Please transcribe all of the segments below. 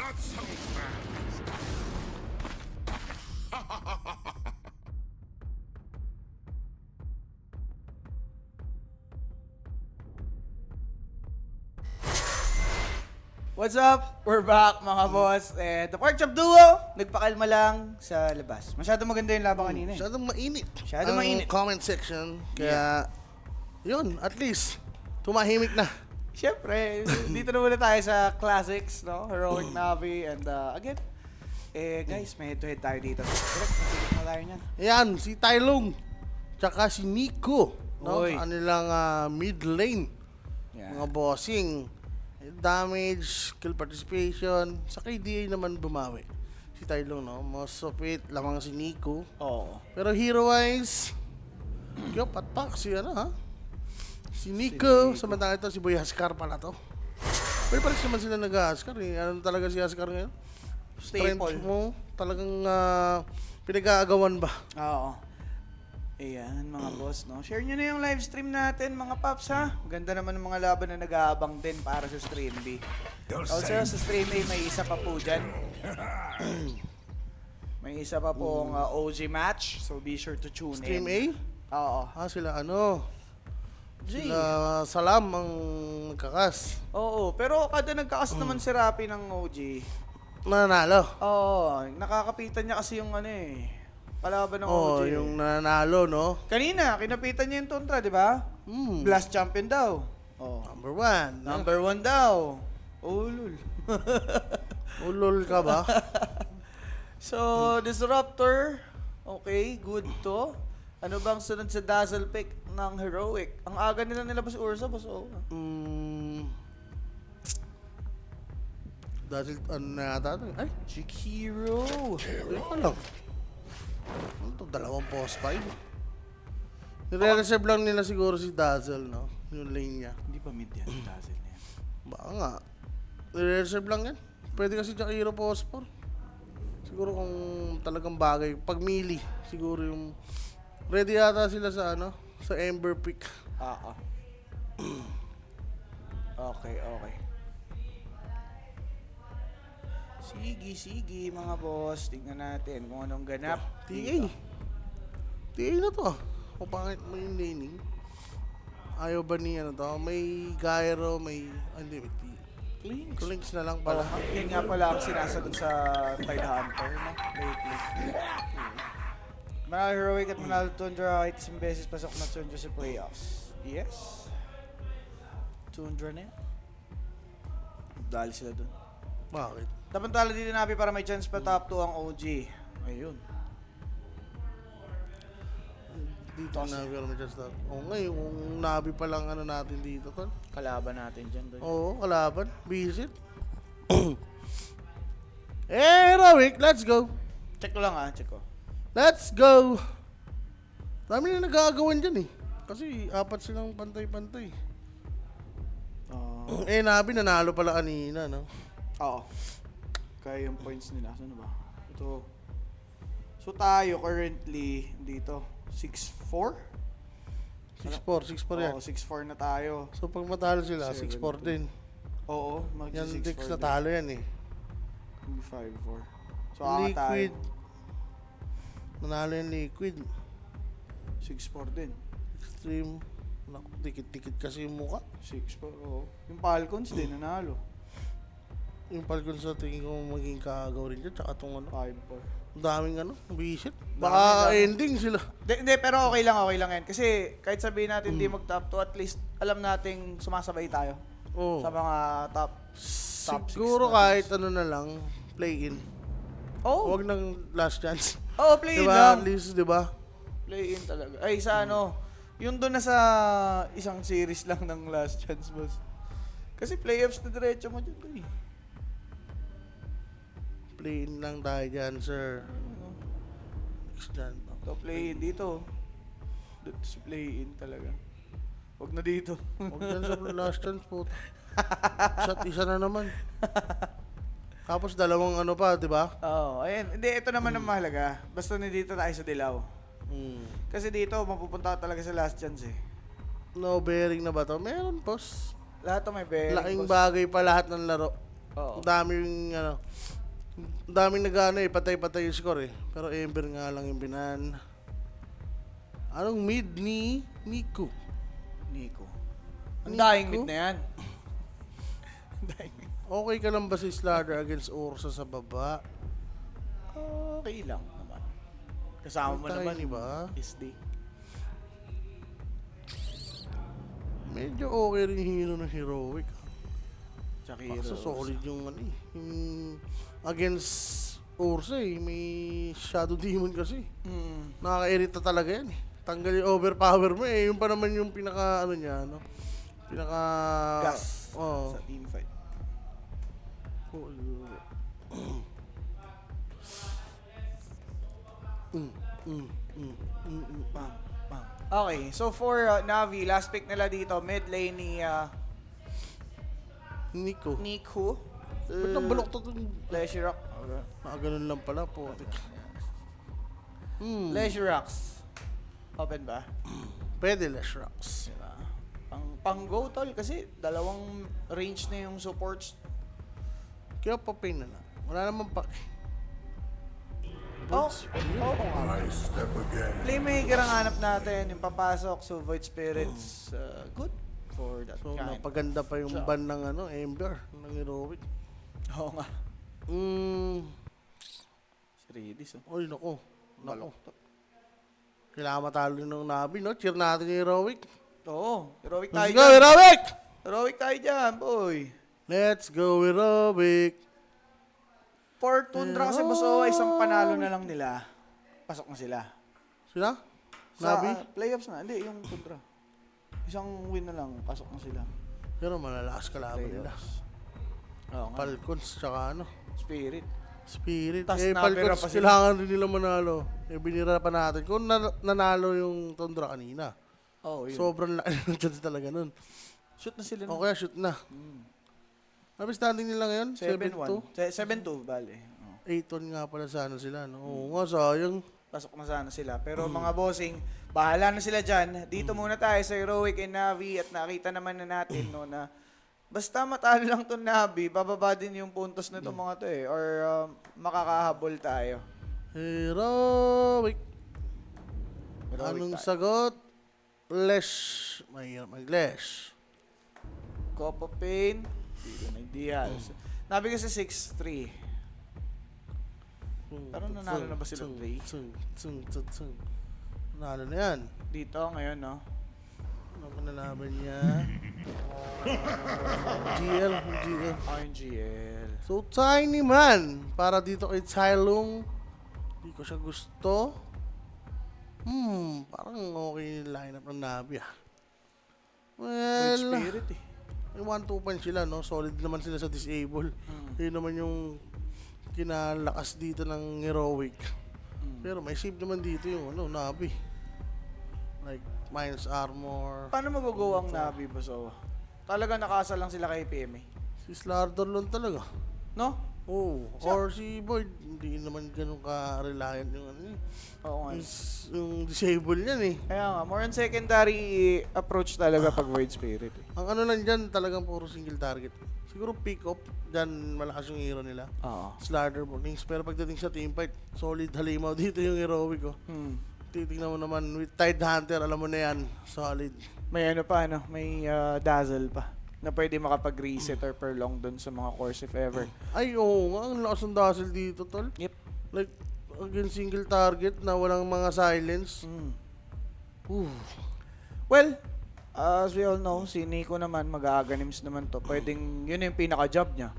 got some friends. What's up? We're back mga boss. The Pork Chop Duo, nagpakalma lang sa labas. Masyado maganda yung laban kanina eh. Masyadong mainit. Masyadong ang mainit. comment section. Kaya, yun, at least, tumahimik na. Siyempre, dito na muna tayo sa classics, no? Heroic Navi and again, guys, may head-to-head tayo dito. Direct, magigit na tayo niyan. Ayan, si Tylong. Tsaka si Nico. No? Oy. Kanilang mid lane. Yan. Mga bossing. Damage, kill participation. Sa KDA naman bumawi. Si Tylong, no? Most of it, lamang si Nico. Oo. Pero hero-wise, yo, patpak si ano, ha? Si Nico. Samantala ito, si Boy Haskar pala to. Pero pares naman sila nag-Haskar eh. Ano talaga si Haskar ngayon? Strength Staple. mo, talagang pinag-aagawan ba? Oo. Ayan, mga boss, no? Share nyo na yung live stream natin, mga paps, ha? Ganda naman ng mga laban na nag-aabang din para sa Stream B. Also, sa Stream A, may isa pa po dyan. May isa pa pong OG match, so be sure to tune Stream in. A? Oo. Sila ano? G. Sila Salam ang nagkakas. Oo, pero kada nagkakas naman si Rappi ng OG, Nanalo. oo, nakakapitan niya kasi yung ano eh, palaban ng Oh, OG. yung nanalo, no? Kanina, kinapitan niya yung Tuntra, di ba? Blast champion daw. Oh. Number one. Number 1 daw. Ulul. Ulol ka ba? So, Disruptor, okay, good to. Ano bang sunod sa Dazzle pick ng Heroic? Ang aga nila nilabas Ursa, boss. Oh. Dahil ano na yata ito? Ay, Chikiro. ayun ka lang. Ano to? 2 post 5. Nire-reserve lang nila siguro si Dazzle, no? Yung lane niya. Hindi pa mid yan, Dazzle na yan. Baka nga. Nire-reserve lang yan. Pwede kasi Jakiro post 4. Siguro kung talagang bagay. Pag melee, siguro yung... Ready yata sila sa ano? Sa Ember pick. Oo. Okay, okay. Sige, mga boss. Tingnan natin kung anong ganap. TA. TA na to. Kung pangit mo yung laning. Ayaw ba ni ano to? May gyro, may... Hindi, may TA. Clinks. Links na lang Oh, pala. yun nga pala ang sinasagot sa Tide Hunter, no? Lately. Manalo Heroic at Manalo Tundra kahit isang beses pasok na Tundra sa playoffs. Yes. Tundra na yan. Dahil sila dun. Bakit? Tapantala dito nabi para may chance pa top 2 ang OG. Ayun. Dito na pero may just that. Oo nga, yung Nabi pa lang ano natin dito, tol. Kalaban natin dyan dun. Oo, kalaban. Visit. Heroic, let's go. Check ko lang check ko. Let's go. Dami na nagagawan dyan eh. Kasi 4 silang pantay-pantay. Nabi nanalo pala kanina, no? Oo. Kaya yung points nila. Saan ba? Ito. So tayo currently dito 6-4? 6-4, 6-4 yan. Oo, 6-4 na tayo. So pag matalo sila, 7, 6-4 din. Oo, Yan, magsi 6-4 Dix din. natalo yan eh. Hindi 5-4. So aka tayo. Liquid. Nanalo yung Liquid. 6-4 din. Extreme. Naku, dikit-dikit kasi yung mukha. 6-4, oo. Yung Falcons din, nanalo. Yung Falcon sa tingin ko maging kagaw rin dyan. Tsaka itong ano. 5-4. Ang daming ano, visit. Dami, Baka dami. ending sila. Hindi, pero okay lang yan. Kasi kahit sabihin natin hindi mag-top 2, at least alam nating sumasabay tayo Oo. sa mga top six Siguro na kahit teams. ano na lang, play in. Oh, Huwag nang last chance. oh, play in Diba? lang. At least, diba? Play in talaga. Ay, sa ano, yung doon na sa isang series lang ng last chance, boss. Kasi playoffs na diretso mo dyan, eh. Play in lang tayo dyan, sir. Next dyan. Ito, play in dito. Dito sa play in talaga. Huwag na dito. Huwag dyan sa last chance po. Shot isa na naman. Tapos dalawang ano pa, diba? Oo, ayun. Hindi, ito naman ang mahalaga. Basta nandito tayo sa Dilaw. Kasi dito, mapupunta ka talaga sa last chance eh. No bearing na ba to? Meron, boss. Lahat to may bearing. Laking boss. bagay pa lahat ng laro. Oo. Ang daming, ang daming nag-ano patay-patay yung score eh. Pero Ember nga lang yung binan. Anong mid ni Nico? Nico. Ang Nico? dying mid na yan. Okay ka lang ba si Slardar against Ursa sa baba? Okay lang naman. Kasama mo Tayo, naman diba? SD. Medyo okay rin yung hero ng Heroic. Tsaka Kaso Heroes. solid yung yung against Ursa eh. May Shadow Demon kasi. Nakaka-irita talaga yan eh. Tanggal yung overpower mo eh. Yung pa naman yung pinaka niya, pinaka... Gas Oo. sa team fight. Bang, bang. Okay, so for Navi, last pick nila dito, mid lane ni Nico. Nico. Ba't ang balok to itong... Leisure Rock. Ganun lang pala po. Leisure Rocks. Open ba? Pwede less rocks. Diba? Pang go tol kasi dalawang range na yung supports. Kaya pa-pain na lang. Wala naman pa. Oh, nga. Playmaker ang hanap natin, yung papasok, so Void Spirits, good for that So, kind. napaganda pa yung Siya. ban ng Ember, ng Heroic. Oo nga. Si Redis, oh. Oy, nako. Balok to. Kailangan matalo ng Navi, no? Cheer natin yung Heroic. Oo, heroic tayo Let's go, dyan. Heroic! Heroic tayo dyan, boy. Let's go, Heroic! For Tundra kasi Bosowa, isang panalo na lang nila. Pasok na sila. Sila? Sa Navi? playoffs na, hindi, yung Tundra. Isang win na lang, pasok na sila. Pero malalakas kalaban nila. Playoffs. Oo nga. Falcons, tsaka Spirit. Spirit. Tas Falcons, napira pa sila. kailangan rin nila manalo. Binira pa natin. Kung nanalo yung Tundra kanina, Oh, yun. sobrang laki ng chance talaga nun. Shoot na sila. O kaya shoot na. Ano standing nila ngayon? 7-1. 7-2? 7-2, bale. Oh. 8-1 nga pala sana sila. No? Oo nga, sayang. Pasok na sana sila. Pero mga bossing, bahala na sila dyan. Dito muna tayo sa Heroic and Navi at nakita naman na natin no, na basta matalo lang itong Navi, bababa din yung puntos na itong mga to eh. Or makakahabol tayo. Heroic. Heroic Anong tayo. sagot? Lesh. Mahirap mag-lesh. Copa Pain. Hindi ko na idea. Nabi kasi 6-3. Pero nanalo na ba sila 3? Nanalo na yan. Dito ngayon, no? Ano ba nalaman niya? GL. RNGL. So, Tiny Man. Para dito kay Tylung. Hindi ko siya gusto. Parang okay yung lineup ng Navi ah. Void Well, Spirit eh. may 1-2 punch sila, no? Solid naman sila sa disable. Yun naman yung kinalakas dito ng Heroic. Pero may save naman dito yung Navi. Like, minus armor. Paano magagawa ang Navi, Bosowa? Talaga nakasa lang sila kay PMA. Si Slardar lang talaga. No? Oh, or si Void, hindi naman ganun ka-reliant yung Oo nga. yung disable niyan eh. Kaya nga, more on secondary approach talaga pag Void Spirit. Eh. Ang ano lang dyan, talagang puro single target. Siguro pick up, dyan malakas yung hero nila. Oo. Slardar, Mornings, pero pagdating sa team fight, solid halimaw dito yung Heroic ko. Titignan mo naman, with Tide Hunter, alam mo na yan, solid. May ano pa, ano? May dazzle pa. Na pwede makapag-reset or prolong dun sa mga course if ever. Ay, oo nga, ang lakas ng dazzle dito, tol. Yep. Like, against single target na walang mga silence. Well, as we all know, si Nico naman, mag-aganims naman to. Pwedeng, yun yung pinaka-job niya.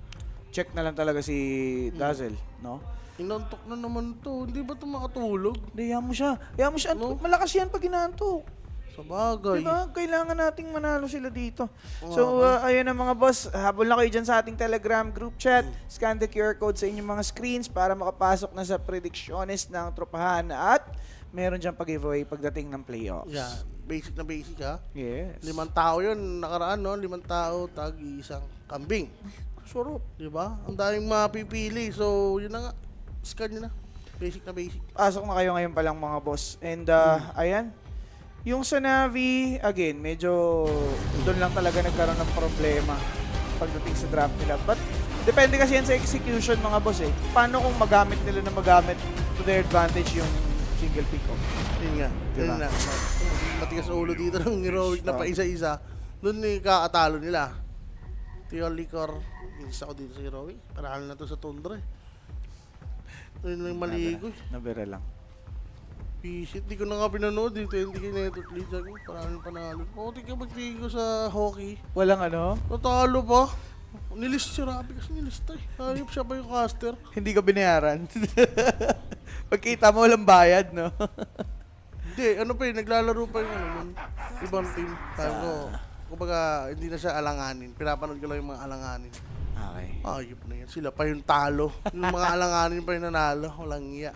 Check na lang talaga si Dazzle, no? Inantok na naman to, hindi ba ito makatulog? Hindi, mo siya. Hayaan mo siya. No? Malakas yan pag inaantok. Sa bagay. Diba? Kailangan nating manalo sila dito. So, ayun na mga boss. Habol na kayo dyan sa ating Telegram group chat. Scan the QR code sa inyong mga screens para makapasok na sa predictionist ng tropahan. At meron dyan pag-giveaway pagdating ng playoffs. Yan. Basic na basic ha. Yes. 5 tao yun, nakaraan no? 5 tao, tag isang kambing. Sarap. Diba? Ang daming mapipili. So, yun na nga. Scan nyo na. Basic na basic. Pasok na kayo ngayon pa lang mga boss. And ayan. Yung sa Navi, again, medyo doon lang talaga nagkaroon ng problema pagdating sa draft nila. But Depende kasi yan sa execution mga boss eh. Paano kung magamit nila na magamit to their advantage yung single pick off? Yun nga. Diba? Yun na. Matigas ulo dito ng heroic na pa isa-isa. Doon ni kakatalo nila. Tio Licor. Isa ko dito sa heroic. Parahal na to sa tundra eh. Yun lang maligo eh. Nabira lang. Pisit. Di ko na nga pinanood eh. 20k na ito. Please ako. Parahal na panalo. Puti ka magtigil ko sa hockey. Walang ano? Natalo pa. Nilist si Rabi kasi nilista eh. Hayop siya pa yung caster. Hindi ka binayaran. Pagkita mo walang bayad, no? Hindi, ano pa eh, naglalaro pa yung ano, yung ibang team. Sabi ko, kumbaga, hindi na siya alanganin. Pinapanood ko lang yung mga alanganin. Okay. Ayop na yan. Sila pa yung talo. Yung mga alanganin pa yung nanalo. Walang iya.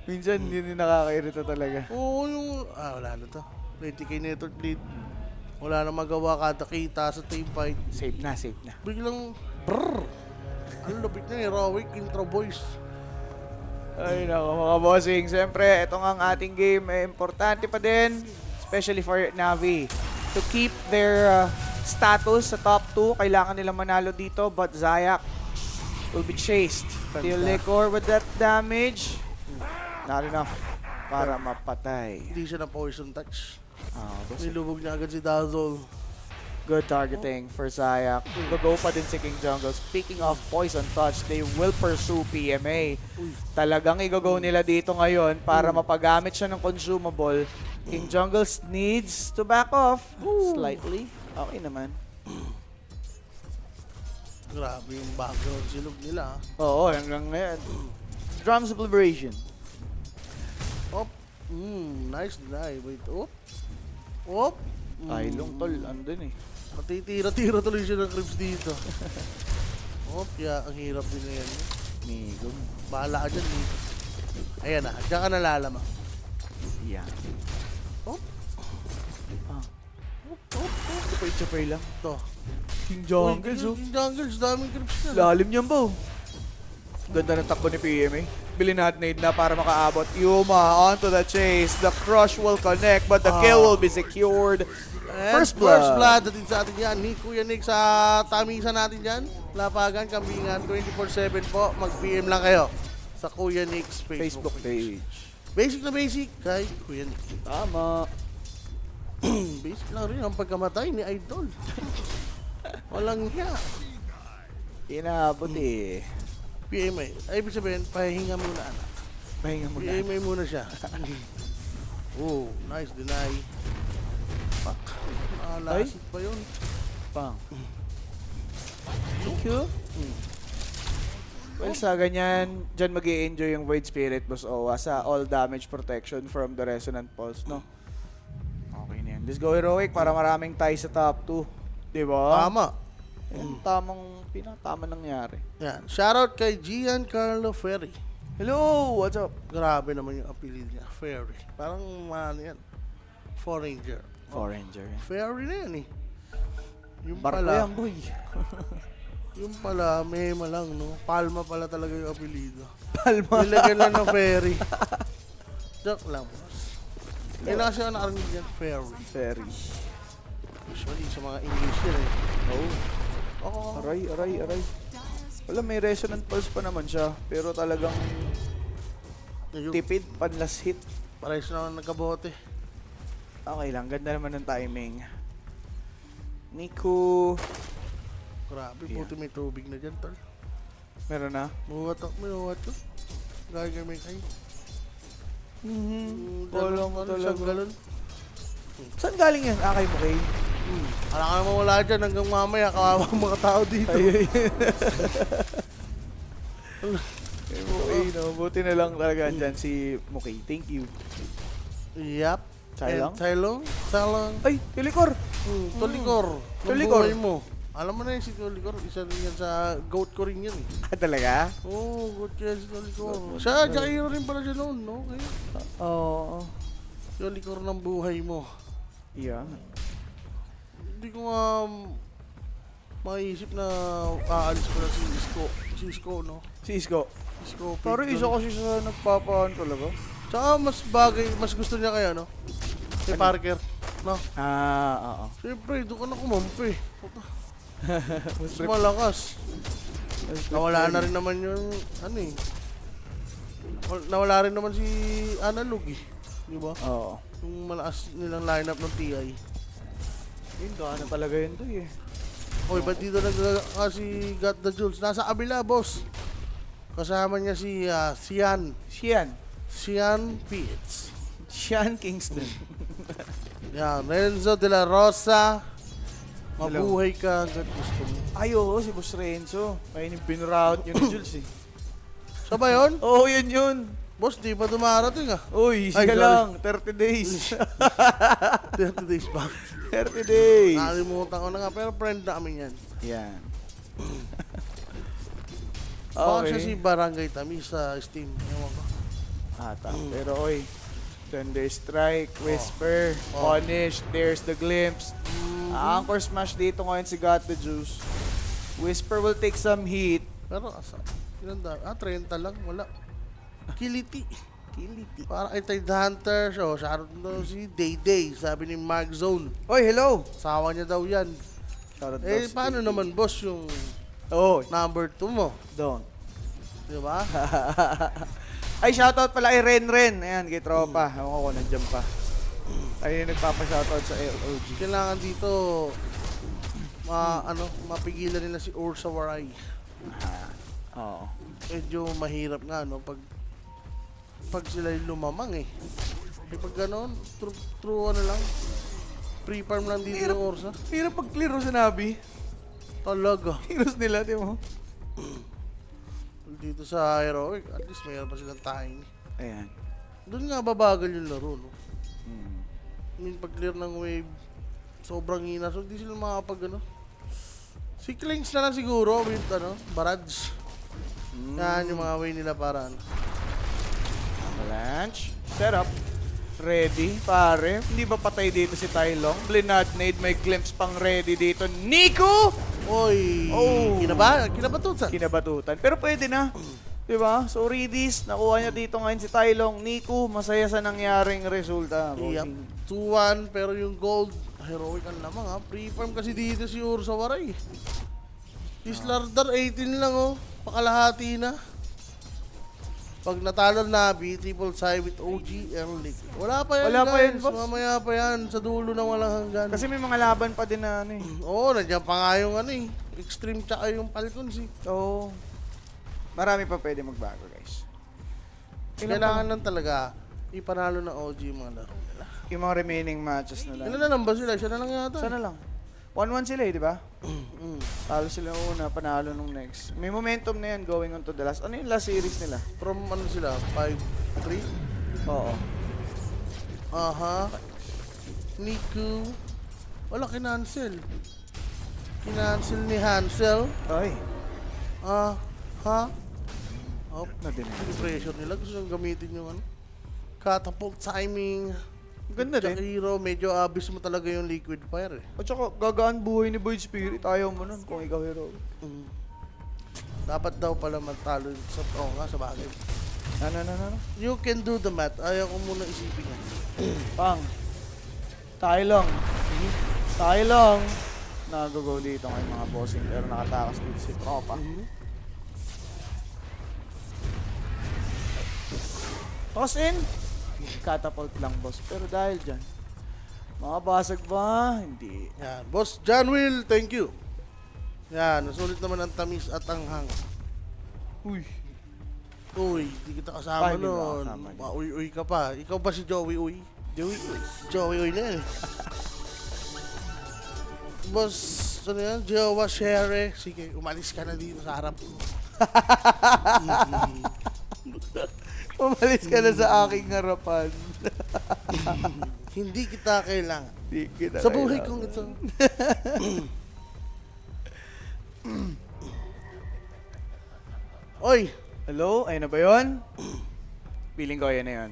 Minsan hindi nakakairita talaga. Oo, yung... wala na to. 20k network lead. Wala na magawa kada kita sa team fight. Safe na, safe na. Biglang, brrr! Ang lupit na heroic intro voice. Ay nako mga bossing. Siyempre, ito nga ang ating game. Importante pa din, especially for Navi, to keep their status sa top 2. Kailangan nila manalo dito, but Zayak will be chased. Tio Licor with that damage. Not enough para mapatay. Hindi siya na poison touch. Boss, Nilubog niya agad si Dazzle. good targeting for Zayak. Go pa din si King Jungle. Speaking of poison touch, they will pursue PMA. Talagang i-go nila dito ngayon para mapagamit siya ng consumable. King Jungle needs to back off slightly. Okay naman. Grabe yung background silog nila. Oo, hanggang ngayon. Drums of Liberation. Op. Nice deny. Wait, op. Op. Ay, long tol, andun eh. Matitira-tira tuloy siya ng creeps dito. Op, ang hirap din na yan. Migong. Bahala ka dyan dito. Ayan na, dyan ka nalalama. Yan. Op. Ito pa i-chopper lang. Ito. King Jungles, oh. Yung jungles, daming creeps na. Lalim niyan ba, oh. Ganda ng takbo ni PMA. Bilhin natin nade na para makaabot. Yuma onto the chase. The crush will connect but the kill will be secured. And First blood. Dating sa atin yan. Ni Kuya Nick sa tamisan natin yan. Lapagan, kambingan, 24/7 po. Mag-PM lang kayo sa Kuya Nick's Facebook page. Basic na basic kay Kuya Nick. Tama. Basic lang rin ang pagkamatay ni Idol. Walang hiya. Inaabot eh. PMA. Ay, ibig sabihin, pahinga muna anak. Pahinga mo na. PMA muna siya. Oh, nice deny. Fuck. Lasit pa yun. Pang. Thank you. Well, sa ganyan, dyan mag enjoy yung Void Spirit, Boss Owa, sa all damage protection from the Resonant Pulse, no? Okay na yan. Let's go Heroic para maraming tie sa top 2. Diba? Tama. Yung pinatama nangyari. Yan. Shoutout kay Giancarlo Ferry. Hello! What's up? Grabe naman yung apelido niya. Ferry. Parang ano yan. Foreigner. Ranger. Ferry na yan eh. Yung Barko pala, yan, boy. yung pala, mema lang, no? Palma pala talaga yung apelido. Palma. Nilagyan lang ng Ferry. Joke lang, boss. Kaya na kasi ako nakarinig yan, Ferry. Ferry. Usually, sa mga English yan eh. Oo. Aray. Wala, may Resonant Pulse pa naman siya. Pero talagang Yung tipid, panlas hit. pares na ako nagkabote. Okay lang, ganda naman ng timing. Nico. Grabe, Yeah. buti may tubig na dyan, tol. Meron na? Muwat to. Gagamay kayo. Wala mo talaga. Isang galon. Saan galing yan? Kay mo kay? Wala ka naman wala dyan hanggang mamaya. Kawawa ang mga tao dito. Ay. Kay Mukay, no? Buti na lang talaga dyan si Mukay. Thank you. Yap. Silong? Silong. Ay, Kilikor! Tolikor. Tolikor. Buhay mo. Alam mo na yun si Tolikor. Isa rin yan sa goat ko rin yan eh. Talaga? Oo, goat ko yan si Tolikor. Siya, Jairo rin pala siya noon, no? Okay. Oo. Tolikor ng buhay mo. Yeah. Hindi ko nga maisip na aalis ko na si Isko. Si Isko, no? Si Isko. Isko. Pero isa kasi siya nagpapaan talaga. Tsaka mas gusto niya kaya, no? Kay Parker. No? Oo. Siyempre, doon ka na kumampi. Mas malakas. Nawala na rin naman yung, ano eh. Nawala rin naman si Analog eh. Di ba? Oo. Yung malakas nilang lineup ng TI. Yun, gaano talaga yun to eh. Oy, ba't dito si Got the Jules? Nasa kabila, boss. Kasama niya si Sian Pitts. Sean Kingston. Yan, Renzo de la Rosa. Mabuhay ka hanggat gusto mo. Ay, oo, si Boss Renzo. Kaya yung pinroute yun ni Jules eh. Siya ba yun? Oo, yun yun. Boss, di pa dumarating ah. Uy, Ay, sige sorry. lang. 30 days. 30 days back. 30 days. Nakalimutan ko na nga, pero friend na kami yan. Yan. Baka siya si Barangay Tamis sa Steam. Ewan ko. Ata. Pero oy, Thunder Strike, Whisper, Punish, there's the Glimpse. Anchor Smash dito ngayon si Got the Juice. Whisper will take some heat. Pero asa? Ilan da? 30 lang. Wala. Kiliti. Kiliti. Para kay Tide Hunter. So, shoutout na si Day Day. Sabi ni Mark Zone. Oy, hello! Sawa niya daw yan. Shoutout daw Eh, si paano Kiliti. naman, boss, yung Oh, number 2 mo? don't. Di ba? Ay, shoutout pala kay Ren. Ayan, kay Tropa. Ewan ko kung nandiyan pa. Ayun yung nagpapa-shoutout sa LOG. Kailangan dito mapigilan nila si Ursa Waray. Oo. Medyo mahirap nga, no? Pag sila lumamang eh. Eh, pag gano'n, true ano lang. Pre-farm lang dito ng Ursa. Hirap pag-clear sa Nabi. Talaga. Heroes nila, di mo? Dito sa Heroic, at least mayroon pa silang time. Ayan. Doon nga babagal yung laro, no? Hmm. I mean, pag clear ng wave, sobrang hina. So, di sila makakapag, ano? Si Klings na lang siguro with, Barrage. Yan yung mga way nila para, Avalanche. Setup. Ready, pare. Hindi ba patay dito si Tylong? Blinadnade, may glimpse pang ready dito. Nico! Oy! Oh. Kinabatutan. Kinabatutan. Pero pwede na. Diba? So, Redis, nakuha niya dito ngayon si Tylong. Nico, masaya sa nangyaring resulta. Yep. bossing. 2-1, pero yung gold, heroic ang lamang ha. Pre-farm kasi dito si Ursa Waray. Islardar 18 lang oh. Pakalahati na. Pag natalo Nabi, triple side with OG and Liquid. Wala pa yan, Wala pa guys. yan, boss. Mamaya pa yan. Sa dulo na walang hanggan. Kasi may mga laban pa din na ano eh. Oo, nandiyan pa nga yung Extreme tsaka yung Falcons eh. So, marami pa pwede magbago, guys. Kailangan lang talaga ipanalo ng OG yung mga laro nila. Yung mga remaining matches na Ilan lang. na lang ba sila? Siya na lang yata. Sana lang. 1-1 sila eh, di ba? Mm. Talo sila una, panalo nung next. May momentum na yan going on to the last. Ano yung last series nila? From ano sila? 5-3? Oo. Aha. Nico. Wala, kinancel. Kinancel ni Hansel. Ay, Ha? Oh, na din. yung pressure nila. Gusto nang gamitin yung catapult timing. Ganda Tsaka din. hero, medyo abis mo talaga yung liquid fire eh. At saka, gagaan buhay ni Void Spirit. Ayaw mo nun kung ikaw hero. Mm. Dapat daw pala matalo sa sa bagay. Ano? You can do the math. Ayaw ko muna isipin yan. Pang. Tylong. Tylong. Nag-go dito ngayon mga bossing pero nakatakas dito si Tropa. Toss in. Catapult lang boss. Pero dahil dyan, makabasag ba? Hindi. Yan. Boss John Will, thank you. Yan, nasulit naman ang tamis at ang hang. Uy. Uy, di kita kasama Ay, di ba nun. kasama niya? Uy ka pa. Ikaw ba si Joey Uy? Joey. Joey Uy na yan eh. Boss, ano yan? Jowa Shere. Sige, umalis ka na dito sa harap. Umalis ka na sa aking harapan. Hindi kita kailangan. Di kita Sa buhay kailangan. kong ito. Oy! Hello? Ayun na ba yun? Feeling ko ayan na yun.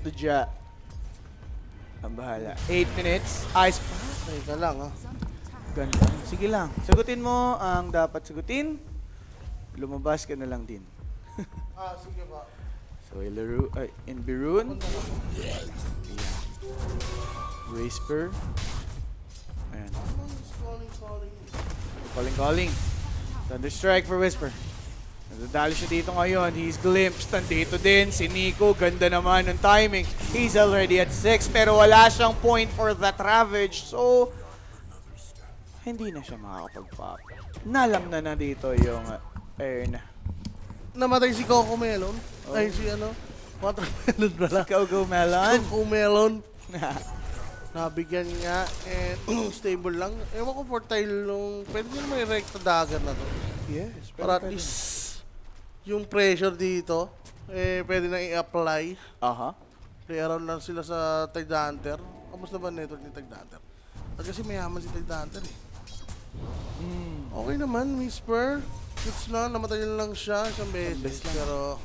The Ja. Ang bahala. 8 minutes. Ice pa. Ay, ka lang ha. Ganda. Sige lang. Sagutin mo ang dapat sagutin. Lumabas ka na lang din. Sige ba. So, in Birun. Yeah. Whisper. Ayan. Calling. Calling. Thunderstrike for Whisper. Nadadali siya dito ngayon. He's glimpsed. Nandito din si Nico. Ganda naman ng timing. He's already at 6 pero wala siyang point for that Ravage. So, hindi na siya makakapag-pop. Nalam na dito yung Earn. Namatay si Coco Melon. Ay, si ano? Watermelon pala. Coco Melon. Coco Melon. Nabigyan nga and stable lang. Ewan ko for tile nung pwede nyo may recta dagger na to. Yes. Para at least yung pressure dito, pwede na i-apply. Aha. Play around lang sila sa Tide Hunter. Kamusta ba network ni Tide Hunter? At kasi mayaman si Tide Hunter eh. Okay naman, Whisper. Goods na, namatay lang siya isang beses. Pero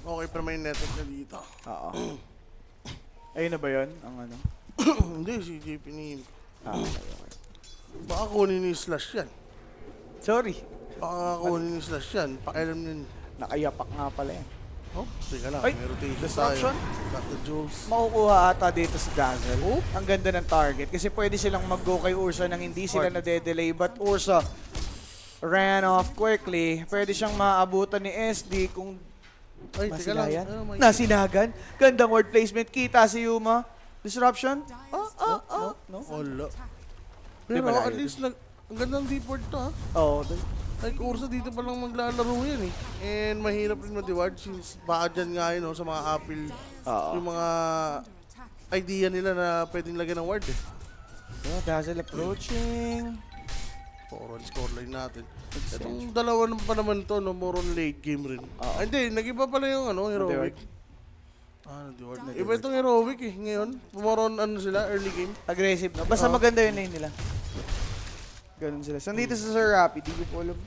okay pa naman yung network na dito. Oo. Ayun na ba yun? Ang ano? Hindi, si JP ni Okay. baka kunin ni Slash yan. Sorry. Baka kunin ni Slash yan. Pakialam yun. Nakayapak nga pala yan. Oh, teka lang. Ay, May rotation disruption? tayo. Got the jewels. Makukuha ata dito si Dazzle. Oh. Ang ganda ng target. Kasi pwede silang mag-go kay Ursa nang hindi sila nade-delay. But Ursa ran off quickly. Pwede siyang maabutan ni SD kung Ay, teka lang. masilayan. Oh, my Nasinagan. Gandang word placement. Kita si Yuma. Disruption? No? Wala. Di Pero ba at layo least, ang gandang deport to ha. Oo. Like Ursa dito pa lang maglalaro yan eh. And mahirap rin ma-reward since baka dyan nga yun sa mga apple. Oo. Yung mga idea nila na pwedeng lagyan ng ward eh. Oh, Dazzle approaching. Foreign scoreline natin. Itong dalawa pa naman to, no, more on late game rin. Ah, hindi, nag-iba pala yung ano, heroic. Nag-reward. Iba itong heroic eh, ngayon. More on ano sila, early game. Aggressive na. Basta maganda yung lane nila. Ganun sila. Saan dito sa Sir Rapi? Di ko po alam.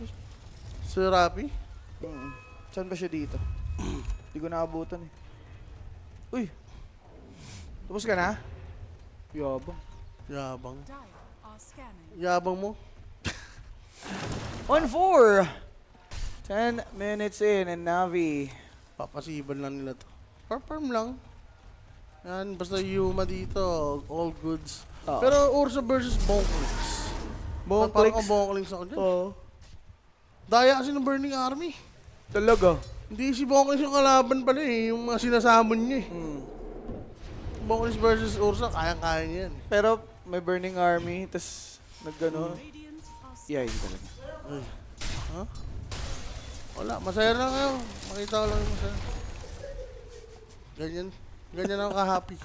Sir Rapi? Saan ba siya dito? Di ko naabutan eh. Uy! Tapos ka na? Yabang. Yabang. Dire are scanning. Yabang mo. On 4! 10 minutes in and Navi. Papasiban lang nila to. Farm lang. Yan, basta Yuma dito, all goods. Oo. Pero Ursa versus Bonklings. Parang Bonklings. ang Bonklings ako dyan. Oo. Daya kasi ng Burning Army. Talaga? Hindi si Bonklings yung kalaban pala eh, yung mga sinasamon niya eh. Bonklings versus Ursa, kayang-kaya niya yan. Pero may Burning Army, tas naggano. Radiant are Yeah, yun talaga. Ay. Ha? Wala, masaya lang kayo. Makita ko lang yung masaya. Ganyan ako ka-happy.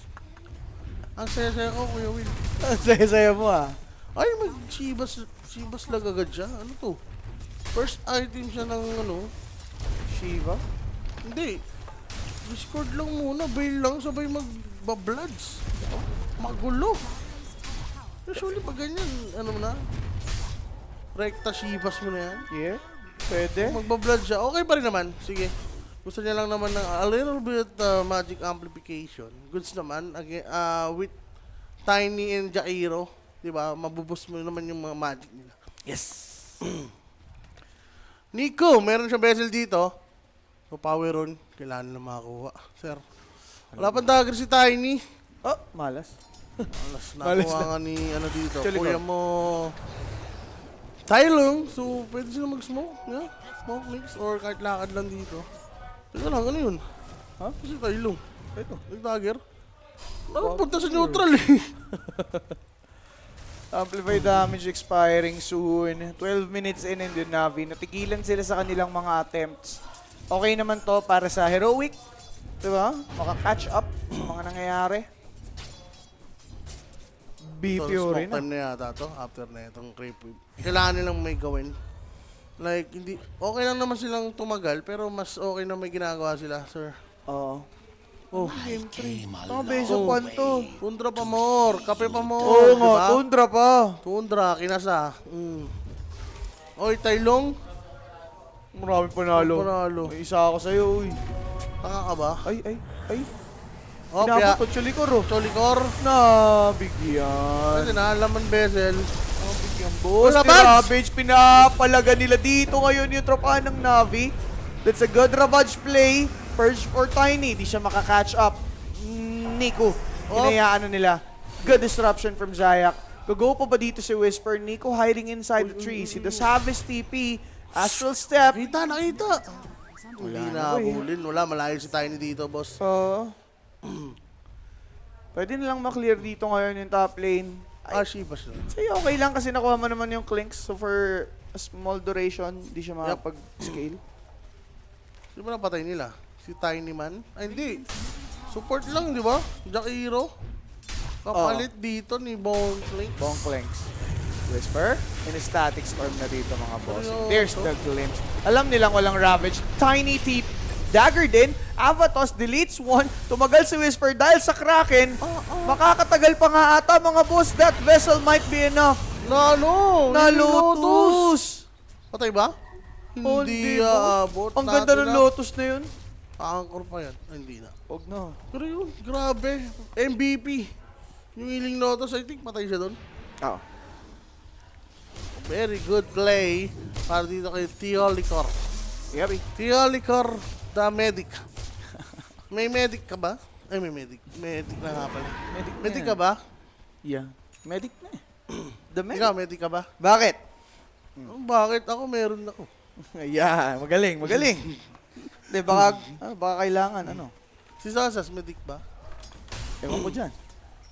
Ang saya-saya ko, Kuya Will. Ang saya-saya mo ah. Ay, Shibas lang agad siya. Ano to? First item siya ng ano? Shiva? Hindi. Discord lang muna, bail lang, sabay magbabloods. Magulo. Usually pag ganyan, ano mo na? Rekta Shibas mo na yan. Yeah. Pwede. Magbablood siya, okay pa rin naman. Sige. Gusto niya lang naman ng a little bit magic amplification. Goods naman. Again, with Tiny and Jairo. Diba? Mabuboost mo naman yung mga magic nila. Yes. Nico, meron siya bezel dito. So, power on. Kailangan na makakuha. Sir. Wala pang dagger si Tiny. Oh, malas. Alas, Malas nakuha nga ni ano dito. Actually, Kuya mo Tylong. So, pwede sila mag-smoke. Yeah? Smoke mix or kahit lakad lang dito. Teka lang, ano yun? Ha? Kasi Tylong. Ito. Nag-dagger. Punta sa neutral eh. Amplify damage expiring soon. 12 minutes in and then Navi. Natigilan sila sa kanilang mga attempts. Okay naman to para sa Heroic. Diba? Maka-catch up sa mga nangyayari. So, BPO rin. smoke time na yata to after na itong creep whip. Kailangan nilang may gawin. Like, hindi, okay lang naman silang tumagal, pero mas okay na may ginagawa sila, sir. Oo. Oh, Game 3. Mga beso kwanto. Tundra pa more, kape pa more, Oo nga, diba? tundra pa. Tundra, kinasa. Oy, Tylong, Marami panalo. Panalo. May isa ako sa'yo, uy. tanga ka ba? Ay. Oh, kaya, Pinapot Cholikor, oh. Cholikor, Nabigyan. kasi nalaman bezel. Nabigyan, boss. Wala, May Bads! Ravage, pinapalaga nila dito ngayon yung tropahan ng Navi. That's a good Ravage play. Purge for Tiny. Di siya makakatch up. Nico. Oh. Hinayaan na nila. Good disruption from Zayak. Go pa ba dito si Whisper? Nico hiding inside the tree. Si The Savage TP. Astral Step. Nakita. Hindi na, boy. nabulin. Wala, malayo si Tiny dito, boss. So, pwede na lang maklear dito ngayon yung top lane. Shivas na. Sa'yo okay lang kasi nakuha mo naman yung Clinks. So for a small duration, hindi siya makapag-scale. Di ba napatay nila? Si Tiny Man? Ay, hindi. Support lang, di ba? Jakiro. Kapalit dito ni Bong Clink. Bong Clinks. Whisper. And static storm na dito mga boss. Seryoso? There's the glimpse. Alam nilang walang Ravage. Tiny Tip. Dagger din. Avatos deletes one. Tumagal si Whisper dahil sa Kraken. Makakatagal pa nga ata mga boss. That vessel might be enough. Lotus. Patay ba? Hindi aabot. Ang ganda ng Lotus na yun. Angkor pa yan. Ay, hindi na. Huwag na. Pero yun, grabe. MVP. Yung Healing Lotus, I think patay siya doon. Oo. Very good play para dito kay Teolicor. Yabi. Teolicor, the medic. May medic ka ba? Ay, may medic. Medic na nga pala. Medic ka ba? Yeah. Medic na eh. The medic. Ikaw, medic ka ba? Bakit? Bakit? Ako meron ako. Yeah, magaling. Hindi, baka kailangan, ano. Si Sasas, medic ba? Ewan ko dyan.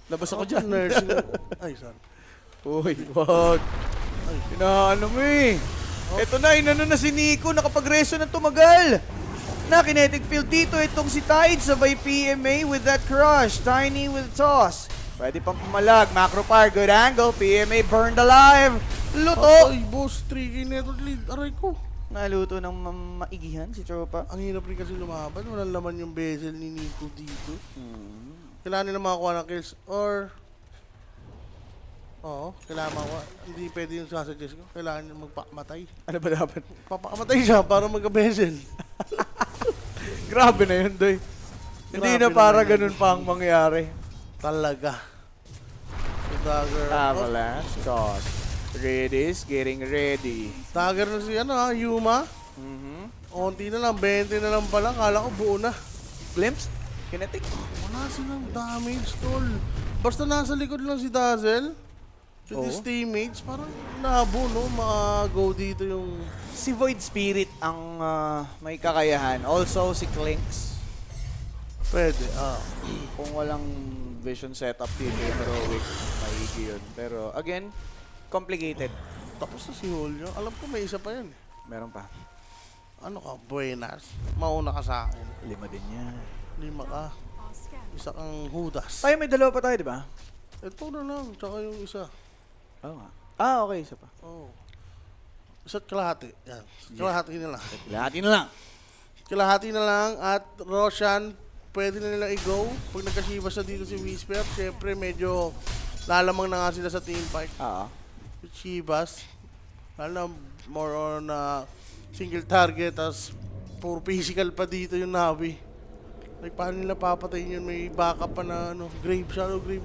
Labas ako dyan. Nursing. Ay, sorry. Uy, wag. Inaano mo eh. Eto na, inano na si Nico, nakapag-reso ng tumagal. Na kinetic field dito, itong si Tide sabay PMA with that crush. Tiny with toss. Pwede pang pumalag. Macro fire, good angle. PMA burned alive. Luto. Ay, boss, 3K network lead. Aray ko. Naluto ng maigihan si Tropa. Ang hirap rin kasi lumaban. Walang laman yung bezel ni Nico dito. Kailangan nila makakuha ng kills. Or, kailangan makakuha. Hindi pwede yung sasuggest ko. Kailangan nyo magpakamatay. Ano ba dapat? Papakamatay siya para magka-bezel. Grabe na yun, Doy. Hindi na Grabe para naman yun. ganun pa ang mangyari. Talaga. Si Dagger. Avalanche, toss. Redis, getting ready. Dagger na si Yuma. Onti na lang, 20 na lang pala. Kala ko buo na. Glimpse? Kinetic? Wala silang damage, tol. Basta nasa likod lang si Dazzle. With his teammates, parang labo, no? Maka-go dito yung... Si Void Spirit ang may kakayahan. Also, si Clinks. Pwede, Kung walang vision setup dito yung heroic, maigi yun. Pero again, complicated. Tapos na si Julio. Alam ko may isa pa yan. Meron pa. Ano ka, buenas. Mauna ka sa akin. 5 din yan. 5 ka. Are scanning. Isa kang Judas. Tayo may 2 pa tayo, di ba? Ito na lang, tsaka yung isa. Oo nga. Ah, okay. Isa pa. Oh. Isa't kalahati. Yan. Kalahati na lang. Lahati na lang. Kalahati na lang at Roshan, pwede na nilang i-go. Pag nagkasibas na dito si Whisper, syempre medyo lalamang na nga sila sa team fight. Oo. With Chivas, lalo na more on single target, as puro physical pa dito yung Navi. Like, paano nila papatayin yun? May backup pa na grave, shadow grave.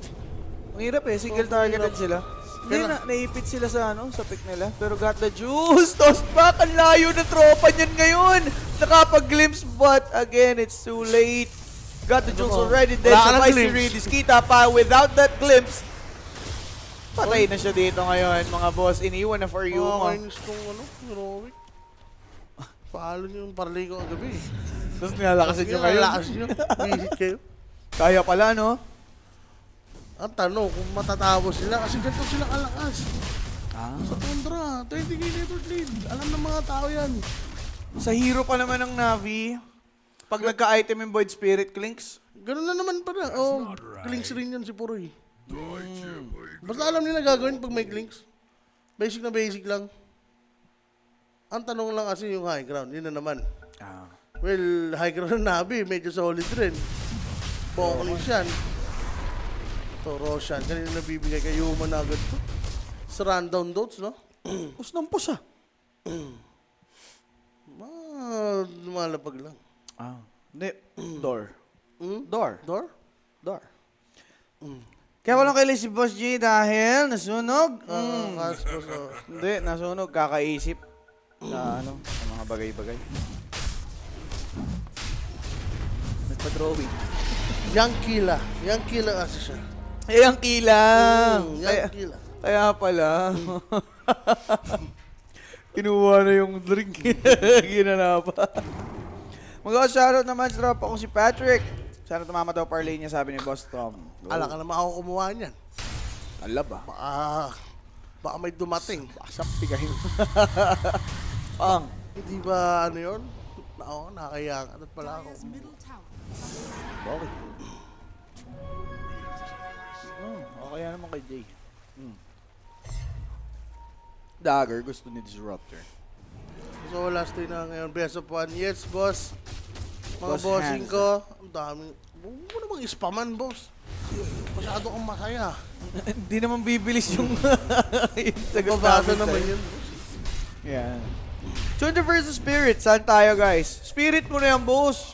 Ang hirap eh. Single targeted hirap. sila. Hindi Kailan- naipit sila sa sa pick nila. Pero got the juice. Toss back. Ang layo ng tropa niyan ngayon. Nakapag-glimpse but again, it's too late. Got the juice mo? already dead. Wala ka ng Sabay si glimpse. Redis. Kita pa without that glimpse. Patay na siya dito ngayon, mga boss. Iniwan na for you. Kainis tong heroic. Paalo nyo yung parlay ko kagabi. Tapos nilalakasin nyo ngayon. Nalakas nyo. Visit kayo. Kaya pala, no? Ang tanong kung matatapos sila kasi ganito silang alakas. Ah. Sa Tundra, 20k network lead. Alam ng mga tao yan. Sa hero pa naman ng Navi, pag nagka-item yung Void Spirit Clinks, Ganun na naman pala. Clinks rin yan si Puroy. Basta alam nila gagawin pag may clinks. Basic na basic lang. Ang tanong lang kasi yung high ground. Yun na naman. Well, high ground na Navi, medyo solid rin. Bongklings yan. Ito, Roshan. Kanina nabibigay kay Yuma na agad to. Sa rundown dots, no? pus ng pus ah. Lumalapag lang. Hindi. Door. Hmm? Door. Door? Door. Kaya walang kaili si Boss G dahil nasunog. Hindi, nasunog. Kakaisip sa sa mga bagay-bagay. Nagpa-drawing. Young Killa. Young Killa kasi siya. Eh, ang kilang. Young Killa. Kaya pala. Kinuha na yung drink. Ginanapa. Mag-shoutout naman sa tropa kong si Patrick. Sana tumama daw parlay niya, sabi ni Boss Tom. Ala ka naman ako kumuha niyan. Ala ba? Baka may dumating. Basap, pigahin. Pang. Hindi ba ano yun? Nakakaya ka. At pala ako. Dire's middle tower. Bakit? Okay naman kay Jay. Dagger, gusto ni Disruptor. So last day na ngayon. Best of 1. Yes, boss. Mga Boss bossing Hans. ko. Ang dami. Huwag mo namang spaman, boss. Masyado kang masaya. Hindi naman bibilis yung Babasa naman yun. Yan. Tundra versus Spirit. Saan tayo, guys? Spirit mo na yan, boss.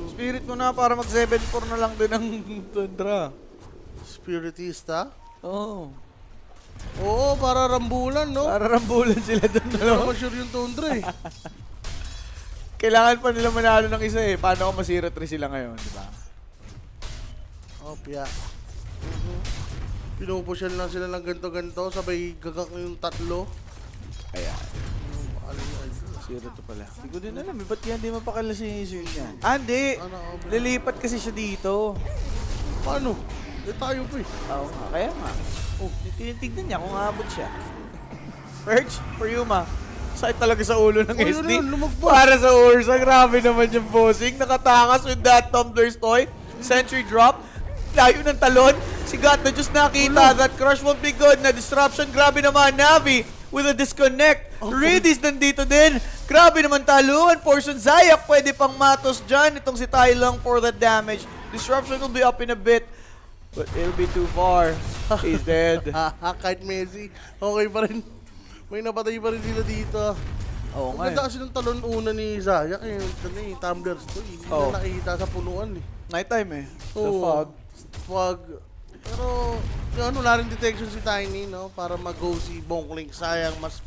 Spirit mo na para mag 7-4 na lang din ang Tundra. Spiritista? Oo. Oo, para rambulan, no? Para rambulan sila doon. Hindi No? naman sure yung Tundra eh. Kailangan pa nila manalo ng isa eh. Paano kung masira 3 sila ngayon, di ba? Opya. Pinupusyal lang sila ng ganto-ganto, sabay gagak yung tatlo. Ayan. Zero to pala. Hindi ko din alam eh. Ba't yan di mapakala si Sir niyan? Ah, hindi. Ano, Lilipat kasi siya dito. Paano? Tayo pa eh. Oo nga. Kaya nga. Oh, tinitignan niya kung aabot siya. Perch, for Yuma. Sakit talaga sa ulo ng Oh, yun SD. yun, lumagpas. Para sa Ursa, grabe naman yung bossing. Nakatakas with that Tumbler's Toy. Sentry drop. Layo ng talon. Si God na just nakita. That crush won't be good. Na disruption. Grabe naman. Navi with a disconnect. Redis nandito din. Grabe naman taluan. Portion Zayak pwede pang matos dyan. Itong si Tai lang for the damage. Disruption will be up in a bit. But it'll be too far. He's dead. Kahit Messi, okay pa rin. May napatay pa rin sila dito. Oo Ang nga. ganda kasi ng talon una ni Zayak, yung tumblers to. Hindi Oo. na nakikita sa punuan eh. Nighttime eh. The Oo. fog. Fog. Pero, yun, wala rin detection si Tiny, no? Para mag-go si Bonklink. Sayang, mas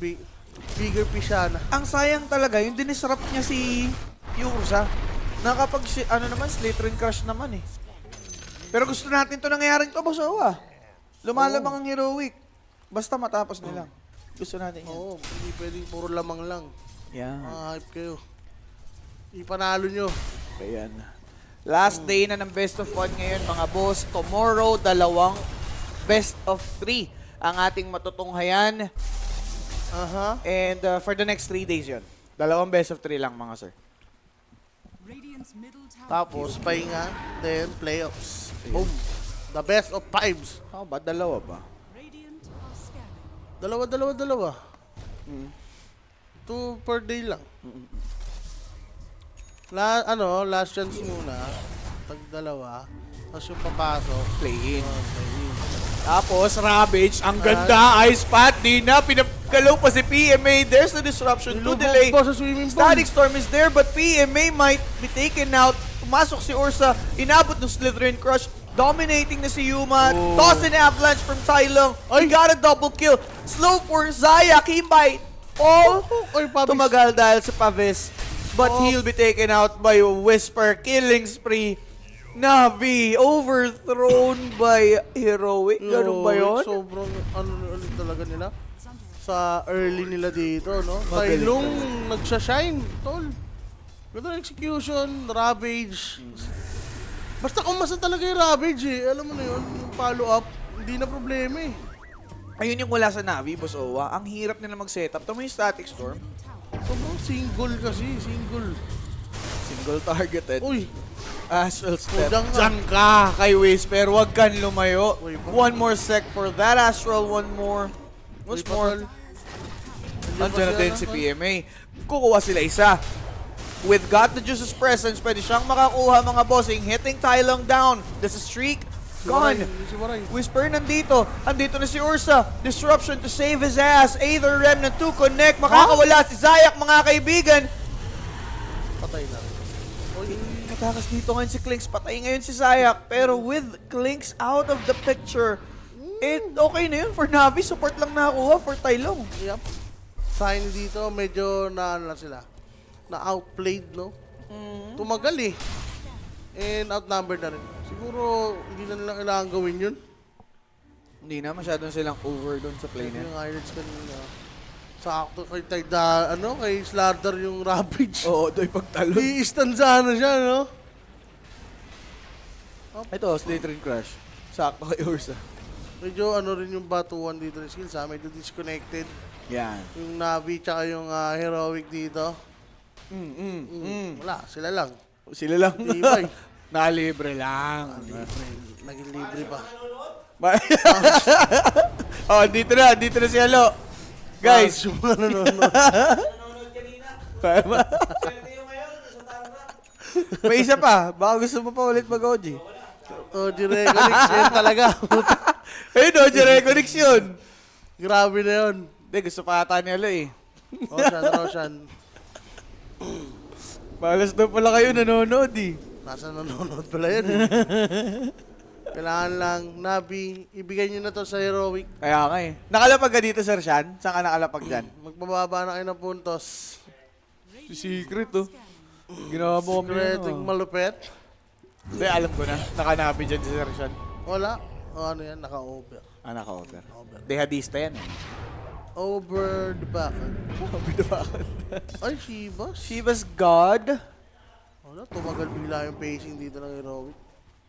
bigger fish siya na. Ang sayang talaga, yung dinisrupt niya si Ursa. Nakapag, ano naman, Slytherin crush naman eh. Pero gusto natin to nangyayaring to, boss Owa. Lumalamang ang heroic. Basta matapos nila. Gusto natin yan. Oo, hindi pwedeng puro lamang lang. Yeah. Hype kayo. Ipanalo nyo. Ayan. Last day na ng best of 1 ngayon, mga boss. Tomorrow, 2 best of 3 ang ating matutunghayan. Aha. And for the next 3 days yun. 2 best of 3 lang, mga sir. Radiant's middle tower. Tapos, pahinga, then playoffs. Boom. The best of 5s. How ba? 2 ba? Radiant are scanning. Dalawa. 2 per day lang. Last chance muna. Tag 2. Tapos yung papasok. Play in. Okay. Tapos, Ravage, ang ganda, Ice Pat, di na, pinagalaw pa si PMA, there's the disruption to Nilubog delay. pa sa swimming pool. Static Storm is there, but PMA might be taken out. Pumasok si Ursa, inabot ng Slytherin Crush, dominating na si Yuma, Oh. toss an avalanche from Tylong, he got a double kill. Slow for Zayak, he might fall. Oy, Pabis. Tumagal dahil sa Pavis, but Oh. he'll be taken out by Whisper, killing spree. Navi, overthrown by Heroic. Ganun ba yun? Sobrang ulit talaga nila. Sa early nila dito, no? Magaling Tailong nagsashine, tol. Ganda ng execution, Ravage. Basta umasa talaga yung Ravage eh. Alam mo na yun, yung follow-up, hindi na problema eh. Ayun yung wala sa Navi, Boss Owa. Ang hirap nila mag-setup. Tama yung Static Storm. Sobrang single kasi, single. Single targeted. Uy, Astral Step. Diyan ka. Diyan ka kay Whisper. Huwag kang lumayo. Uy, One more sec for that Astral. One more. What's uy, more? patol. Nandiyan na din si PMA. Kukuha sila isa. With God the Juice's presence, pwede siyang makakuha mga bossing. Hitting Tylong down. This is streak. Gone. Si Waray. Whisper nandito. Andito na si Ursa. Disruption to save his ass. Aether Remnant 2 connect. Makakawala si Zayak, mga kaibigan. Patay na rin. Uy, Matakas dito ngayon si Clinks. Patay ngayon si Zayak. Pero with Clinks out of the picture, okay na yun for Navi. Support lang nakuha for Tylong. yep. Sign dito, medyo na sila. Na-outplayed, no? Tumagal eh. And outnumbered na rin. Siguro, hindi na nila kailangan gawin yun. Hindi na, masyadong silang over doon sa play Ito na. yung highlights kanina. Sakto kay kay Slardar yung Ravage. Oo, do'y pagtalon. I-stanza na siya, no? Ito, Slate Ring Crush. Sakto kay Ursa. Medyo ano rin yung batuan dito ng skills, ha? Medyo disconnected. Yan. Yung Navi tsaka yung Heroic dito. Wala, sila lang. Sila lang. Tibay. Nakalibre lang. Naging libre pa. Oh, dito na si Halo. Guys, Yung mga nanonood. may isa pa. Baka gusto mo pa ulit mag-OG. Direconix, yan talaga. Ayun, OG Reconix yun. Grabe na yun. Hindi, gusto pa ata ni Halo eh. Roshan. Malas na pala kayo nanonood eh. Nasa nanonood pala yan. Kailangan lang, Nabi, ibigay nyo na to sa Heroic. Kaya nga eh. Nakalapag ka dito, Sir Shan? Saan ka nakalapag dyan? Magbababa na kayo ng puntos. Secret oh. Ginawa mo kami Secreting malupet. Hindi, alam ko na. Nakanabi dyan si Sir Shan. Wala. O ano yan, naka-over. Ah, naka-over. Over. Dehadista yan eh. Over the back. Over the back. Ay, Shivas. Shiva's God. Wala, tumagal bigla yung pacing dito ng Heroic.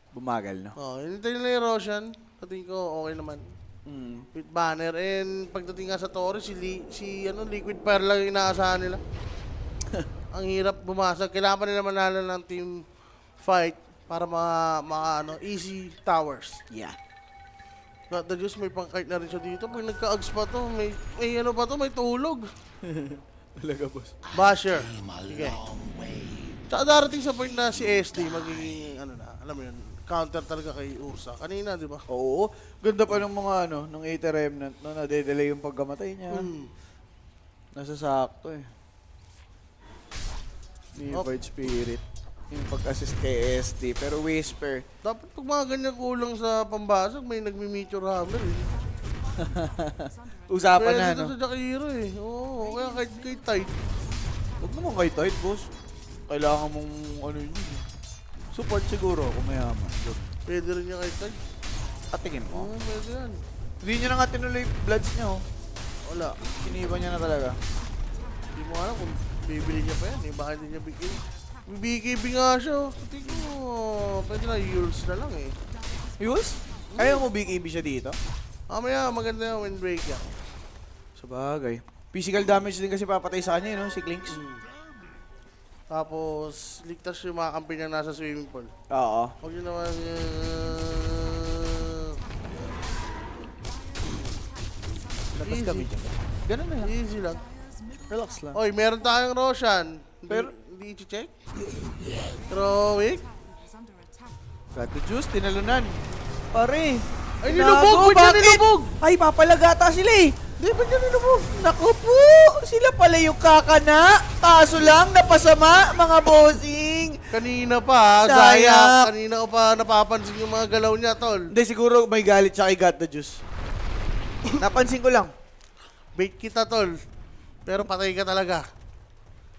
Bumagal, no? Hinintay nila yung Roshan. Pating ko, okay naman. With banner. And pagdating nga sa Torre, si Liquid Fire lang yung inaasahan nila. Ang hirap bumasag. Kailangan pa nila manalo ng team fight para easy towers. Yeah. God, the Diyos, may pang-kite na rin siya dito. Pag nagka-ags pa to, may ano pa to, may tulog. Talaga, boss. Basher. Sige. Tsaka darating sa point na si SD magiging, alam mo yun, counter talaga kay Ursa. Kanina, di ba? Oo. Ganda pa ng mga ng 80 Remnant, no? Nade-delay yung pagkamatay niya. Nasa sakto eh. Unified Spirit. Yung pag-assist kay SD. Pero Whisper. Dapat pag mga ganyan kulang sa pambasag, may nagmi-meteor hammer eh. Usapan Pwede na, ito no? sa Jakiro eh. Oo, kaya kay Tide. Huwag naman kay Tide, boss. Kailangan mong yun. Support siguro kung mayaman. Pwede rin niya kay Tide. Patingin mo. Oo, pwede yan. Hindi niya na nga tinuloy yung bloods niya, oh. Wala. Kiniba niya na talaga. Hindi mo alam kung bibili niya pa yan eh. Baka hindi niya bigay. May BKB nga siya. Oh. Tingin mo, pwede na Yules na lang eh. Yus? Ayaw mo BKB siya dito? Mamaya, maganda yung windbreak yan. Sabagay. Physical damage din kasi papatay sa kanya, no? Si Clinks. Tapos, ligtas yung mga kampi niya nasa swimming pool. Oo. Huwag yun naman Labas easy. kami dyan. Ganun na lang. Easy lang. Relax lang. Oy, meron tayong Roshan. Pero- Hindi i-check? Heroic? Is under attack. Got the juice, tinalunan. Pare. Ay, tinago, nilubog! Ba't niya bakit? nilubog? Ay, papalagata sila eh. Di ba niya nilubog? Naku po, sila pala yung kakana. Kaso lang, napasama, mga bossing. Kanina pa, Sayak. Zaya. Kanina ko pa napapansin yung mga galaw niya, tol. Hindi, siguro may galit siya kay Got the Juice. Napansin ko lang. Bait kita, tol. Pero patay ka talaga.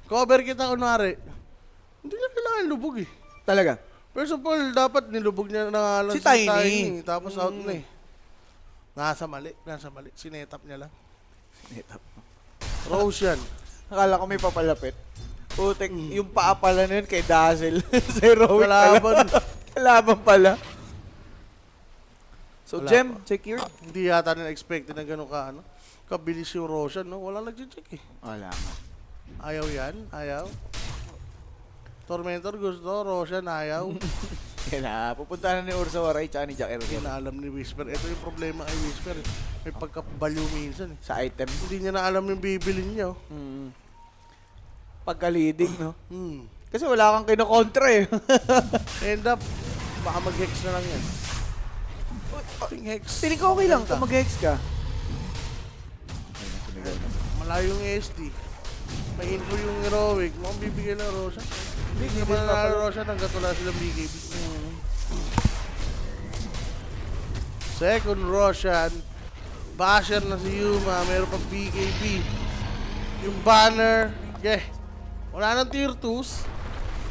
Cover kita, kunwari. Hindi niya kailangan lubog eh. Talaga. First of all, dapat nilubog niya na nga lang Si Tiny. Tapos out na eh. Nasa mali. Sinetap niya lang. Rose yan. Akala ko may papalapit. Putek, yung paa pala na yun kay Dazzle. sa Heroic Kalaban. pala. Kalaban pala. So, Wala Gem, pa. secure? Hindi yata nila expected na gano'n ka, kabilis yung Roshan, no? Walang nag-check eh. Wala nga. Ayaw yan, ayaw. Tormentor gusto, Roshan ayaw. Kaya pupunta na ni Ursa Waray tsaka ni Jack Hindi Erwin na alam ni Whisper. Ito yung problema kay Whisper. Eh. May pagkabaliw minsan eh. sa item. Hindi niya na alam yung bibilin niya. Oh. Pagka-leading, no? Hmm. Kasi wala kang kinokontra eh. End up, baka mag-hex na lang yan. Ting hex. Feeling ko okay lang kung mag-hex ka. Malayo yung SD. May info yung Heroic. Mukhang bibigay ng Roshan. Hindi naman nanalo Roshan hanggat wala silang BKB. Second Roshan. Basher na si Yuma. Meron pang BKB. Yung banner. Yeah. Wala nang tier 2s.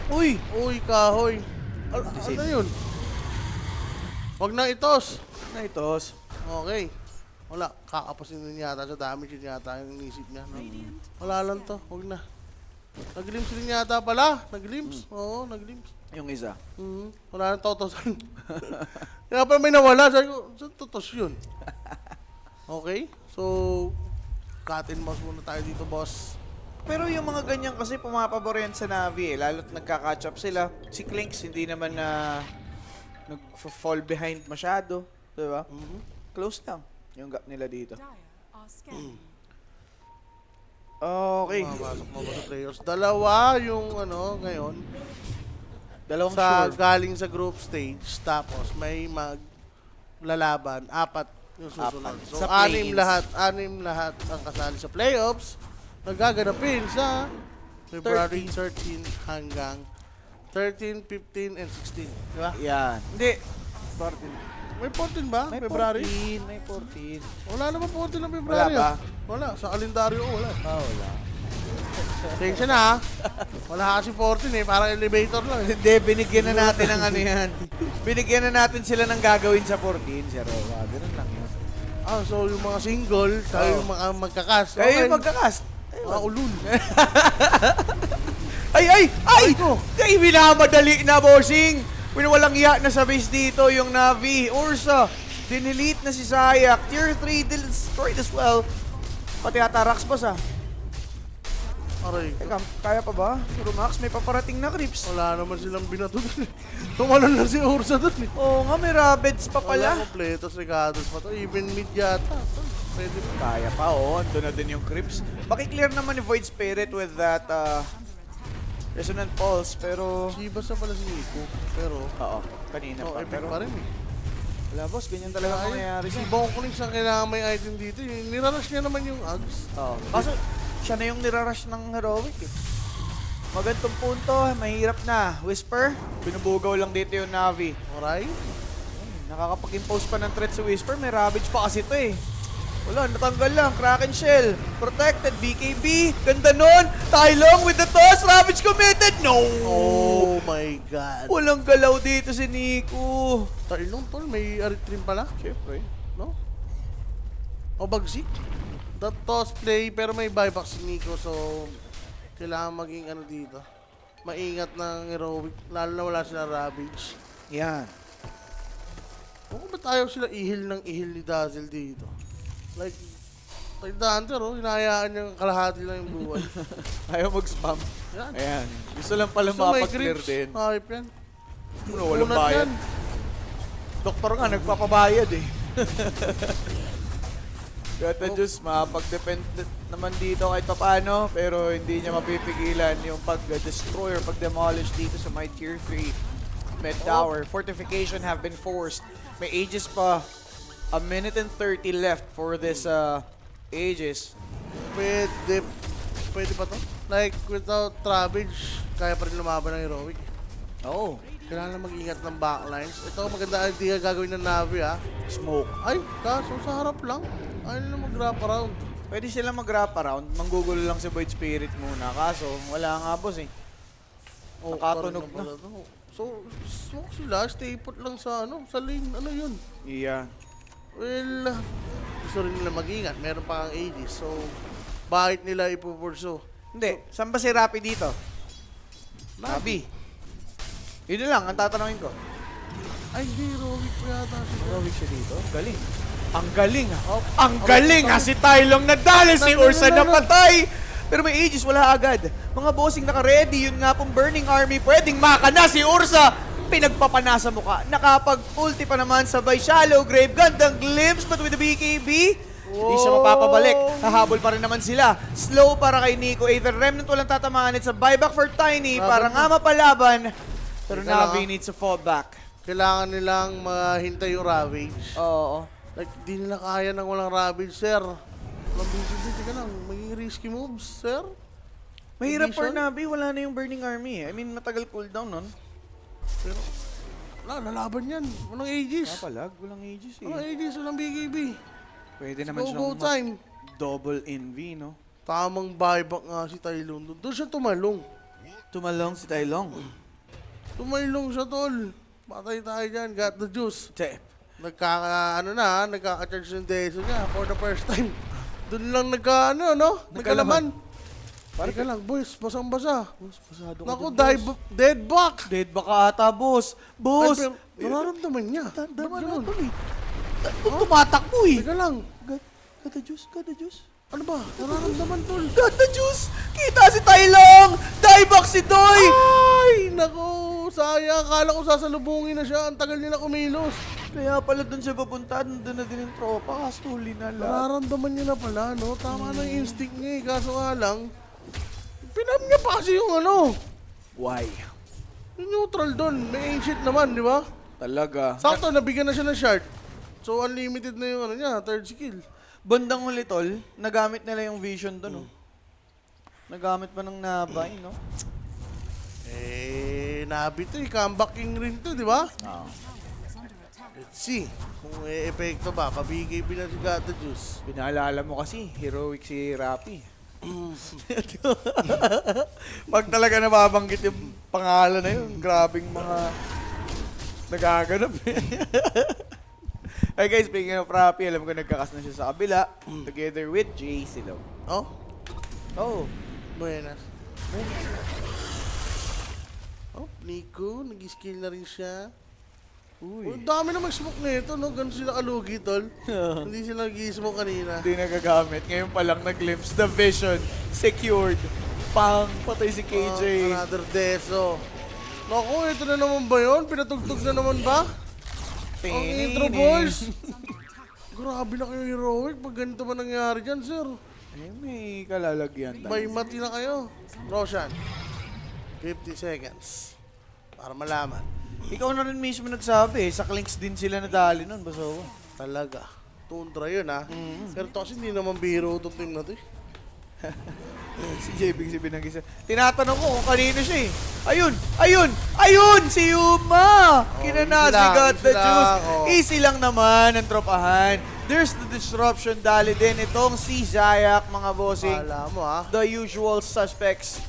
Uy! Uy, kahoy. Ano yun? Huwag na itos. Na itos. Okay. Wala. Kakapasin din yata sa damage yun yata yung inisip niya. No? Radiant Wala lang to. Huwag na. Nag-glimpse rin yata pala. Nag-glimpse. Oo, nag-glimpse. Yung isa. Wala nang totosan. Kaya pala may nawala. Sabi ko, saan totos yun? Okay. So, cut and mouse muna tayo dito, boss. Pero yung mga ganyan kasi pumapabor yan sa Navi eh. Lalo't nagka-catch up sila. Si Clinks hindi naman na nag-fall behind masyado. Diba? Close lang yung gap nila dito. Dire are scanning. Okay. Mapasok mo ba sa players? Dalawa yung ngayon. Dalawang Sa sure. galing sa group stage. Tapos may maglalaban. 4 yung susunod. Apat. So, Sa anim play-ins. lahat ang kasali sa playoffs. Nagaganapin sa February 13 hanggang 13, 15, and 16. Di ba? Yan. Hindi. 14. May 14 ba? May February? 14. May 14. Wala naman 14 ng February. Wala ba? Wala. Sa kalendaryo, wala. Wala. Tensya na ha. Wala kasi 14 eh. Parang elevator lang. Hindi, binigyan na natin ng ano yan. Binigyan na natin sila ng gagawin sa 14, Sir Rowa. Ganun lang yun. So yung mga single, tayo yung mga magkakas. Kayo yung magkakast. Mga ulul. Ay! Kay minamadali na, bossing! Walang iya na sa base dito yung Navi. Ursa, dinilit na si Sayak. Tier 3 destroyed as well. Pati ata Rax boss ah. Aray. Teka, kaya pa ba? Pero Max, may paparating na creeps. Wala naman silang binato dun eh. Tumalon na si Ursa dun eh. Oo nga, may Rabbids pa Wala pala. kompleto, Ricardo's pa to. Even mid yata. Pwede pa. Kaya pa, oo. Ando na din yung creeps. Baki-clear naman ni Void Spirit with that Resonant Pulse, pero... Chivas na pala si Nico. Pero, Oo, kanina pa. epic Pero pa rin eh. wala boss, ganyan talaga mangyayari Si siya. Bonklings ang kailangan may item dito. Nirarush niya naman yung Ags. Oo. Kaso, siya na yung nirarush ng Heroic eh. Magandang punto, mahirap na. Whisper, binubugaw lang dito yung Navi. Alright? Nakakapag-impose pa ng threat si Whisper, may Ravage pa kasi ito eh. Wala, natanggal lang. Kraken Shell. Protected. BKB. Ganda nun. Tylong with the toss. Ravage committed. No! Oh my God. Walang galaw dito si Nico. Talong tol, may aritrim pala. Siyempre. No? O bagsik. That toss play, pero may buyback si Nico, so kailangan maging dito. Maingat ng heroic, lalo na wala sila Ravage. Yan. Kung ba't ayaw sila ihil ng ihil ni Dazzle dito? Like the Hunter, hinahayaan niyang kalahati lang yung buhay. Ayaw mag-spam. Yan. Ayan. Gusto lang pala So, may mapag-clear grips. din. Hype yan. Walang Unat bayad. yan. Doktor nga, nagpapabayad eh. Gata Diyos, mapag-depend naman dito kahit paano, pero hindi niya mapipigilan yung pag-destroy or pag-demolish dito sa my tier 3 mid tower. Fortification have been forced. May Aegis pa. A minute and 30 left for this Aegis. Pwede pa to? Like, without Ravage, kaya pa rin lumaban ng heroic. Oh, Kailangan mag-ingat ng backlines. Ito, maganda idea gagawin ng Navi, smoke. Ay, kaso sa harap lang. Ayaw nila mag-wrap around. Pwede sila mag-wrap around. Manggugulo lang si Void Spirit muna. Kaso, wala nga boss eh. Nakatunog parang na. pala to. So, smoke sila, stay put lang sa sa lane. Ano yun? Yeah. Well, gusto rin nila mag-ingat. Meron pa ang Aegis. So, bakit nila ipupurso? Hindi. Saan ba si Rappi dito? Navi. Yun na lang, ang tatanungin ko. Ay, hindi. Heroic pa yata siya. Heroic siya dito? Galing. Ang galing ha. Ang galing ha. Si Tylong nadali. Si Ursa napatay. Pero may Aegis, wala agad. Mga bossing naka-ready. Yun nga pong Burning Army. Pwedeng makana si Ursa. Pinagpapanasa mukha. Nakapag-ulti pa naman sabay Shallow Grave. Gandang glimpse, but with the BKB, hindi siya mapapabalik. Hahabol pa rin naman sila. Slow para kay Nico. Either Remnant walang tatamaan. It's a buyback for Tiny para nga mapalaban. Pero Teka lang, Navi needs to fall back. Kailangan nilang mahintay yung Ravage. Oo. Like, di nila kaya nang walang Ravage, sir. Walang BCB, tika lang. May risky moves, sir. Mahirap for Condition? Navi, wala na yung Burning Army eh. I mean, matagal cooldown nun. Pero, lalaban yan. Walang Aegis. Palag, walang Aegis eh. Walang Aegis, walang BKB. Pwede naman Go, siyang go time. double envy, no? Tamang buyback nga si Tylon. Doon siya tumalong. Tumalong si Tylong. Tumalong siya, tol. Patay tayo dyan. Got the juice. nagkaka-charge ng deso niya for the first time. Doon lang nagkalaman. Teka lang, boys, basang-basa. Boss, pasado ka Naku, dun, boss. dead back. Dead ba ka ata, boss? Boss! Ay, pero nararamdaman niya. Tanda Ba't na yun? tol eh. Tumatakbo eh. Teka lang, Gada juice, gada juice. ano ba? Nararamdaman, tol. Gada juice! Kita si Tailong! Dieback si Doy! Ay, naku, sayang. Akala ko sasalubungin na siya. Ang tagal nila kumilos. Kaya pala dun siya papunta, nandun na din yung tropa, kaso huli na lang. Nararamdaman niya na pala, no? Tama na yung instinct niya eh. Kaso nga lang, pinam niya pa kasi yung Why? yung neutral doon. May ancient naman, di ba? Talaga. Sakto, nabigyan na siya ng shard. So, unlimited na yung niya, third skill. Bandang huli tol, nagamit nila yung vision dun, no? Nagamit pa ng nabay, no? Nabi to eh. Comeback king rin to, di ba? Oo. Let's see. Kung epekto ba, pabigay bilang si Gata Juice. Pinaalala mo kasi, heroic si Rapi. Pag talaga nababanggit yung pangalan na yun, grabing mga nagaganap. Hey guys, speaking of Rapi, alam ko nagkakas na siya sa kabila, together with Jay Silog. Oh, Oh, buenas. Oh, Nico, nag-skill na rin siya. Oh, uy. ang dami na mag-smoke nito, no? Ganun sila kalugi, tol. Hindi sila nag-smoke kanina. Hindi nagagamit. Ngayon pa lang nag-glimpse. The vision, secured. Pang, patay si KJ. Another deso. Naku, ito na naman ba yun? Pinatugtog na naman ba? Ang intro, boys. Grabe na kayo heroic. Pag ganito ba nangyari dyan, sir? Eh, may kalalagyan. May mati na kayo. Roshan, 50 seconds. Para malaman. Ikaw na rin mismo nagsabi, sa clinks din sila nadali nun, Basawa. Talaga. Tundra yun, ha? Pero to kasi hindi naman biro itong team na to, eh. Si JB si binanggisa. Tinatanong ko kung kanino siya eh. Ayun! Ayun! Ayun! Si Yuma! Kinana, easy si lang, got easy the lang, juice. oh. Easy lang naman ang tropahan. There's the disruption dali din itong si Zayak, mga bossing. Kala mo, ha? The usual suspects.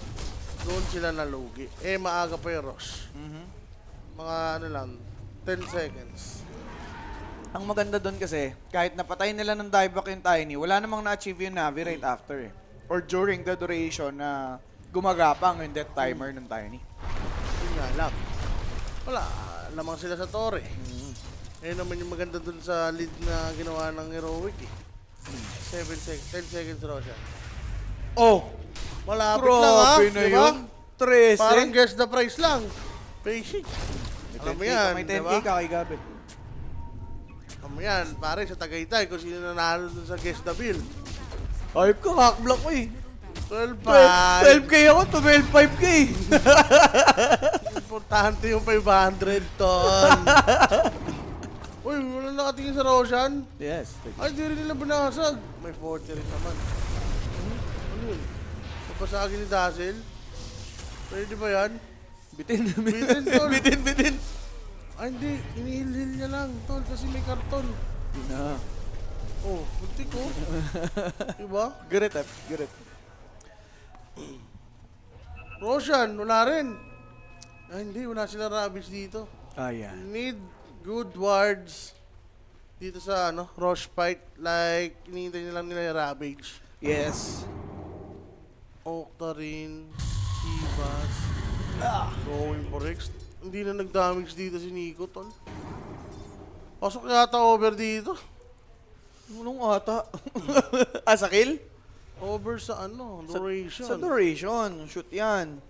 Doon sila nalugi. Eh, maaga pa yung rush. Mga lang, 10 seconds. Ang maganda doon kasi, kahit napatay nila ng dieback yung Tiny, wala namang na-achieve yung Navi right after eh. Or during the duration na gumagapang yung death timer ng Tiny. Yun nga lang. Wala, lamang sila sa tore. Eh naman yung maganda dun sa lead na ginawa ng heroic, eh. 7 seconds, 10 seconds Roshan. Oh! Malapit lang, ha? Grabe na Diba? yun. 13. Parang guess the price lang. Basic. Alam mo yan, May 10K diba? ka kay Gabel. Alam mo yan, pare, sa Tagaytay, kung sino nanalo dun sa guess the bill. Ayop ka, hackblock ko eh. 12 12K ako to 12.5K. Importante yung 500 ton. Uy, wala nakatingin sa Roshan. Yes. Ay, di rin nila binasag. May 40 rin naman. Ano yun? Papasagin ni Dazzle? Pwede ba yan? Bitin. Bitin, tol. Bitin. Ay, hindi. Inihil-hil niya lang, tol, kasi may karton. Di na. Oh, bunti ko. Diba? Garet. Roshan, wala rin. Ay, hindi. Wala sila rubbish dito. Ayan. Need good wards dito sa rush fight. Like, hinihintay nila nila yung Ravage. Yes. Octarine, Sivas, going for Rex. Hindi na nag-damage dito si Nico, tol. Pasok yata over dito. Anong ata? Sa kill? Over sa duration. Sa duration. Shoot yan.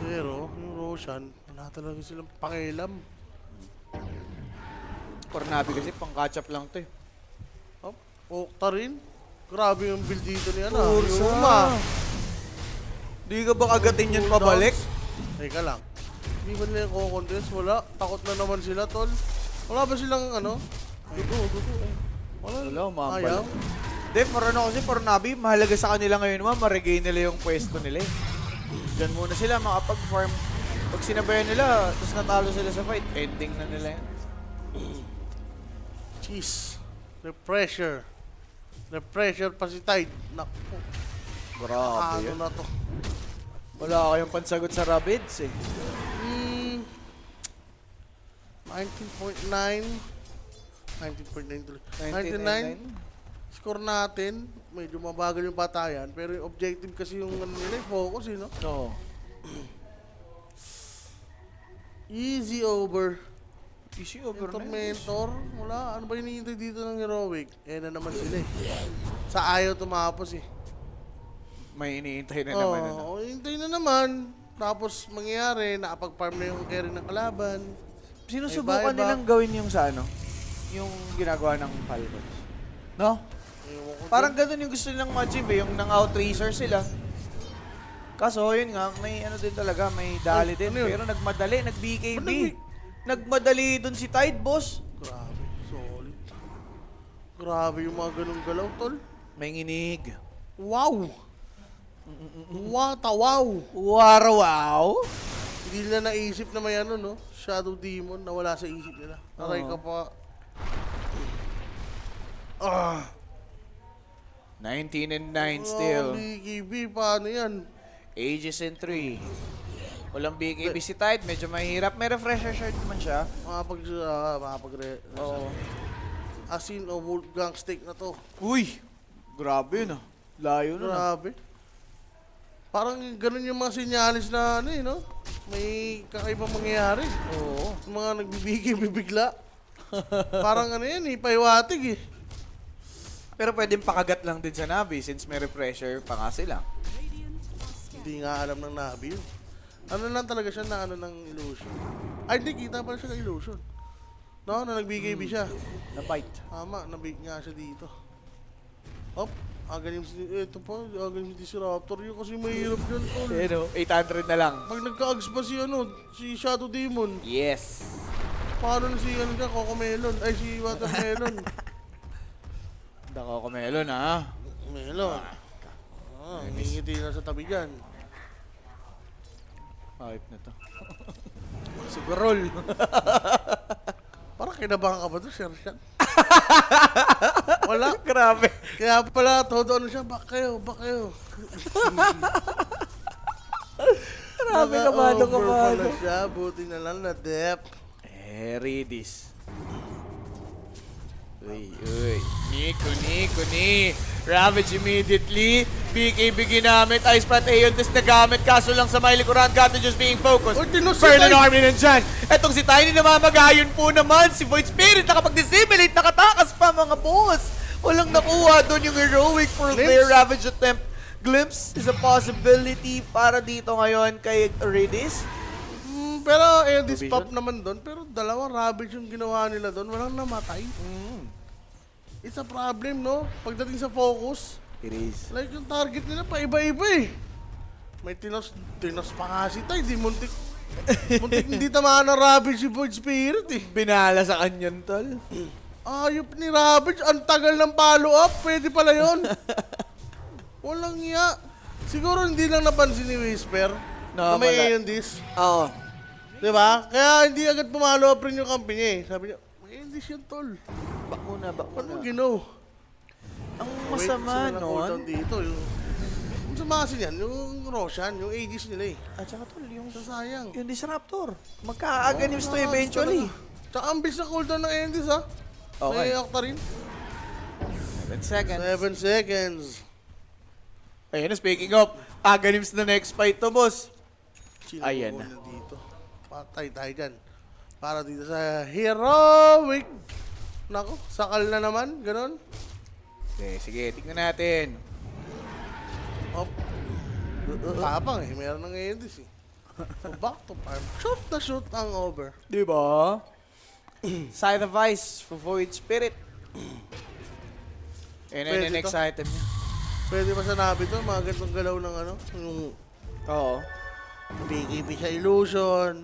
Pero, yung Roshan, wala talaga silang pakialam. Cornabi kasi pang catch up lang to eh. Oh, Octarine, grabe yung build dito ni Ursa. Yuma. Di ka ba kagatin yan pabalik? Teka lang. Hindi ba nila yung contest? Wala. Takot na naman sila, tol. Wala ba silang Dugo. Wala, umambal. Ayaw. Hindi, kasi Cornabi, mahalaga sa kanila ngayon naman, ma-regain nila yung pwesto nila eh. Diyan muna sila makapag-farm. Pag sinabayan nila, tapos natalo sila sa fight, ending na nila yan. Jeez. The pressure. The pressure pa si Tide. Naku. Grabe Ano na to? Wala kayong pansagot sa Rabids eh. 19.9. 19.9 tuloy. 99. Score natin, medyo mabagal yung batayan, pero yung objective kasi yung ano nila, yung focus, no? Oo. Easy over. Easy over Yung na yun. Tormentor, wala. Ano ba hinihintay dito ng Heroic? Eh na naman sila eh. Sa ayaw tumapos eh. May iniintay na naman. Ano. Oo, hintay na naman. Tapos mangyayari, nakapag-farm na yung carry ng kalaban. Sinusubukan May buyback. nilang gawin yung sa ano? Yung ginagawa ng Falcons. No? Ewan ko Parang ganun yung gusto nilang ma-achieve eh, yung nang outracer sila. Kaso, yun nga, may ano din talaga, may dali din. ano yun? Pero nagmadali, nag-BKB. Ano Nagmadali dun si Tide, boss. Grabe, solid. Grabe yung mga ganung galaw, tol. May nginig. Wow! Wow! Wow! Hindi nila naisip na may ano, no? Shadow Demon na wala sa isip nila. Aray ka pa. Ah! 19 and 9 still. BKB, paano yan? Aegis in 3. Walang BKB si Tide, medyo mahirap. May refresher shard naman siya. Makapag-re... Oo. Asin o Wolfgang steak na to. Uy! Grabe yun ah. Layo na. Grabe. Parang ganun yung mga sinyalis na ano eh, no? May kakaibang mangyayari. Oo. Yung mga nagbibigay, bibigla. Parang ano yan eh, paiwatig eh. Pero pwedeng pakagat lang din sa Navi since may refresher pa nga sila. Radiant are scanning. Hindi nga alam ng Nabi yun. Ano lang talaga siya na ano ng illusion. Ay, hindi, kita pala siya ng illusion. No, na nagbigay siya. Na-bite. Tama, nabig nga siya dito. Hop, agalim si... Ito pa, agalim si Disruptor. Yun kasi mahirap yun, tol. Eh no, 800 na lang. Pag nagka-ags pa si ano, si Shadow Demon. Yes. Paano na si ano dyan, Cocomelon? Ay, si Watermelon. Dako ko melon ah. Melon. Ngingiti na sa tabi dyan. Hype na to. Sigurol. Parang kinabahan ka ba to, Sir Sean? Wala. Grabe. Kaya pala, todo ano siya, bak kayo. Grabe kabado. Pala siya, buti na lang na depth. Redis. Uy. Nico, ni. Ravage immediately. BKB ginamit. Ice Prat Aeon test na gamit. Kaso lang sa may likuran. Gotta just being focused. Uy, tinus si Fernan Tiny. Army nandyan. Etong si Tiny namamagayon po naman. Si Void Spirit nakapag-dissimulate. Nakatakas pa mga boss. Walang nakuha doon yung heroic for Glimpse. their Ravage attempt. Glimpse is a possibility para dito ngayon kay Redis. Pero, this Provision? pop naman doon. Pero dalawang Ravage yung ginawa nila doon. Walang namatay. It's a problem, no? Pagdating sa focus, It is. like yung target nila pa-iba-iba eh. May tinos pa nga si Tay. Muntik hindi tamaan ng Ravage si Void Spirit eh. Binala sa kanyon, tol. Ayop ni Ravage. Ang tagal ng follow-up. Pwede pala yun. Walang iya. Siguro hindi lang napansin ni Whisper na may wala. Aeon this. Oo. Diba? Kaya hindi agad pumalo up rin yung company niya eh. Sabi niya, may Aeon this yan, tol. Bakuna. Ba't mo ginaw? Ang masama nun. Dito, yung masama kasi yan, yung Roshan, yung Aegis nila eh. At saka tol, yung Sasayang. Disruptor. Magka-aganis to eventually. Tsaka ang bilis na cooldown ng Aeon this ha. Okay. May Octarine. 7 seconds. 7 seconds. Ayun na, speaking of, aganims na next fight to, boss. Sino Ayan mo na. muna dito? Patay tayo dyan. Para dito sa Heroic. Nako, sakal na naman, ganon. Okay, sige, tignan natin. Hop. Tapang eh, meron ng ngayon this eh. So back to farm. Shoot na shoot ang over. Diba? Side of Ice for Void Spirit. And then Pwede the next to. item niya. Pwede ba sa Navi to? Mga ganitong galaw ng ano? Yung Oo. BKB sa Illusion.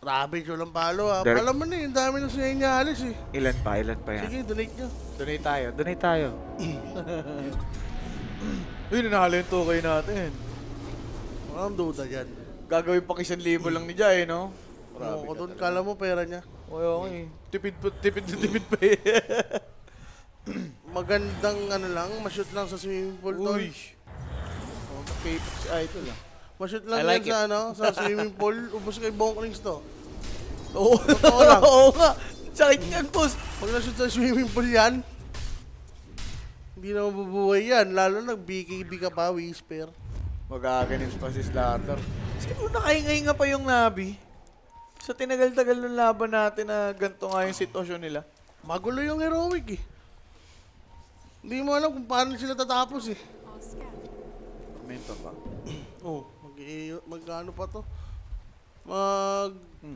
Ravage walang follow up. Direct. Alam mo na yung dami na sinyalis eh. Ilan pa yan? Sige, donate nyo. Donate tayo. Uy, nanalo yung 2K natin. Walang duda dyan. Gagawin pang 1,000 lang ni Jai, no? Ano ko doon, kala mo pera niya. Okay. Tipid pa eh. Magandang ano lang, ma-shoot lang sa swimming pool doon. Uy. Oh, K-pop si Idol ah. Ma-shoot lang I like yan sa, ano, sa swimming pool. Ubus kay Bonklings to. Oo. Totoo lang. Oo nga. Sakit yan, boss. Pag na-shoot sa swimming pool yan, hindi na mabubuhay yan. Lalo na BKB ka pa, Whisper. Magaganim pa si Slaughter. Siguro nakahinga pa yung Navi. Sa tinagal-tagal ng laban natin na ganito nga yung sitwasyon nila. Magulo yung heroic eh. Hindi mo alam kung paano sila tatapos eh. Are scanning. Mentor pa. Oh, mag-ano pa to?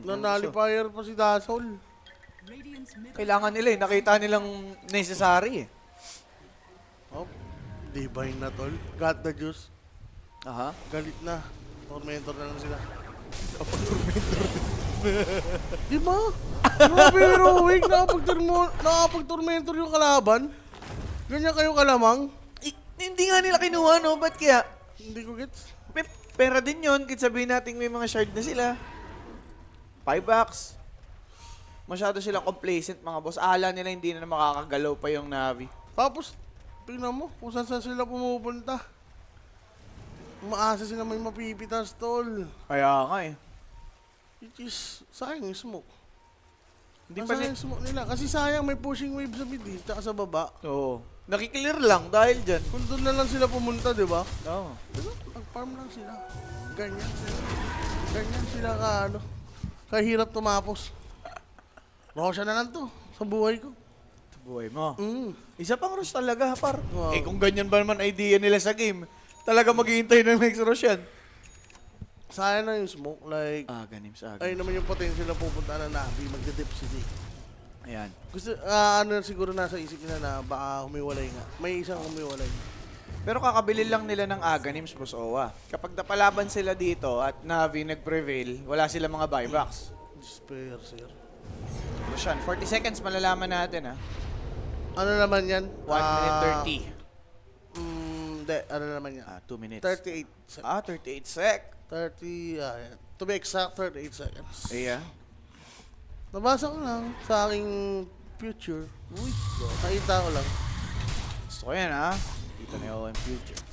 Nanalifier pa si Dasol. Radiant's middle Kailangan nila eh. Nakita nilang necessary eh. Oh, divine na tol. Got the juice. Aha. Galit na. Tormentor na lang sila. Kapag tormentor. Di ba? Grabe heroic. Nakapag-tormentor yung kalaban. Ganyan kayo kalamang. Hindi nga nila kinuha, no? Ba't kaya? Hindi ko gets. May pera din yun. Kahit sabihin natin may mga shard na sila. 5 bucks. Masyado silang complacent, mga boss. Akala nila hindi na makakagalaw pa yung Navi. Tapos, tingnan mo kung saan sila pumupunta. Umaasa sila may mapipitas, tol. Kaya nga eh. Which is, sayang yung smoke. Hindi pa Sayang yung smoke nila. Kasi sayang may pushing wave sa mid eh, tsaka sa baba. Oo. Nakiklear lang dahil dyan. Kung doon na lang sila pumunta, di ba? Oo. Diba? Nag-farm lang sila. Ganyan sila. Ganyan sila ka, ano. Kahirap tumapos. Rosya na lang to, sa buhay ko. Buhay mo. Mm. Isa pang rush talaga, par. Wow. Eh kung ganyan ba naman idea nila sa game, talaga maghihintay ng next rush yan. Sayang na yung smoke, like, Ganim sa ayun naman yung potential na pupunta na Navi, magde-dip city. Ayan. Gusto, ano siguro nasa isip nila na baka humiwalay nga. May isang humiwalay. Pero kakabili lang nila ng Aganims, Boss Owa. Kapag napalaban sila dito at Navi nag-prevail, wala sila mga buybacks. Despair, sir. Roshan, 40 seconds malalaman natin ha. Ano naman yan? 1 minute 30. Hindi, ano naman yan? 2 minutes. 38 seconds. 38 sec. 30, to be exact, 38 seconds. Iya. Nabasa ko lang sa aking future. Uy, nakita ko lang. Gusto ko yan ha. Dito na yung future.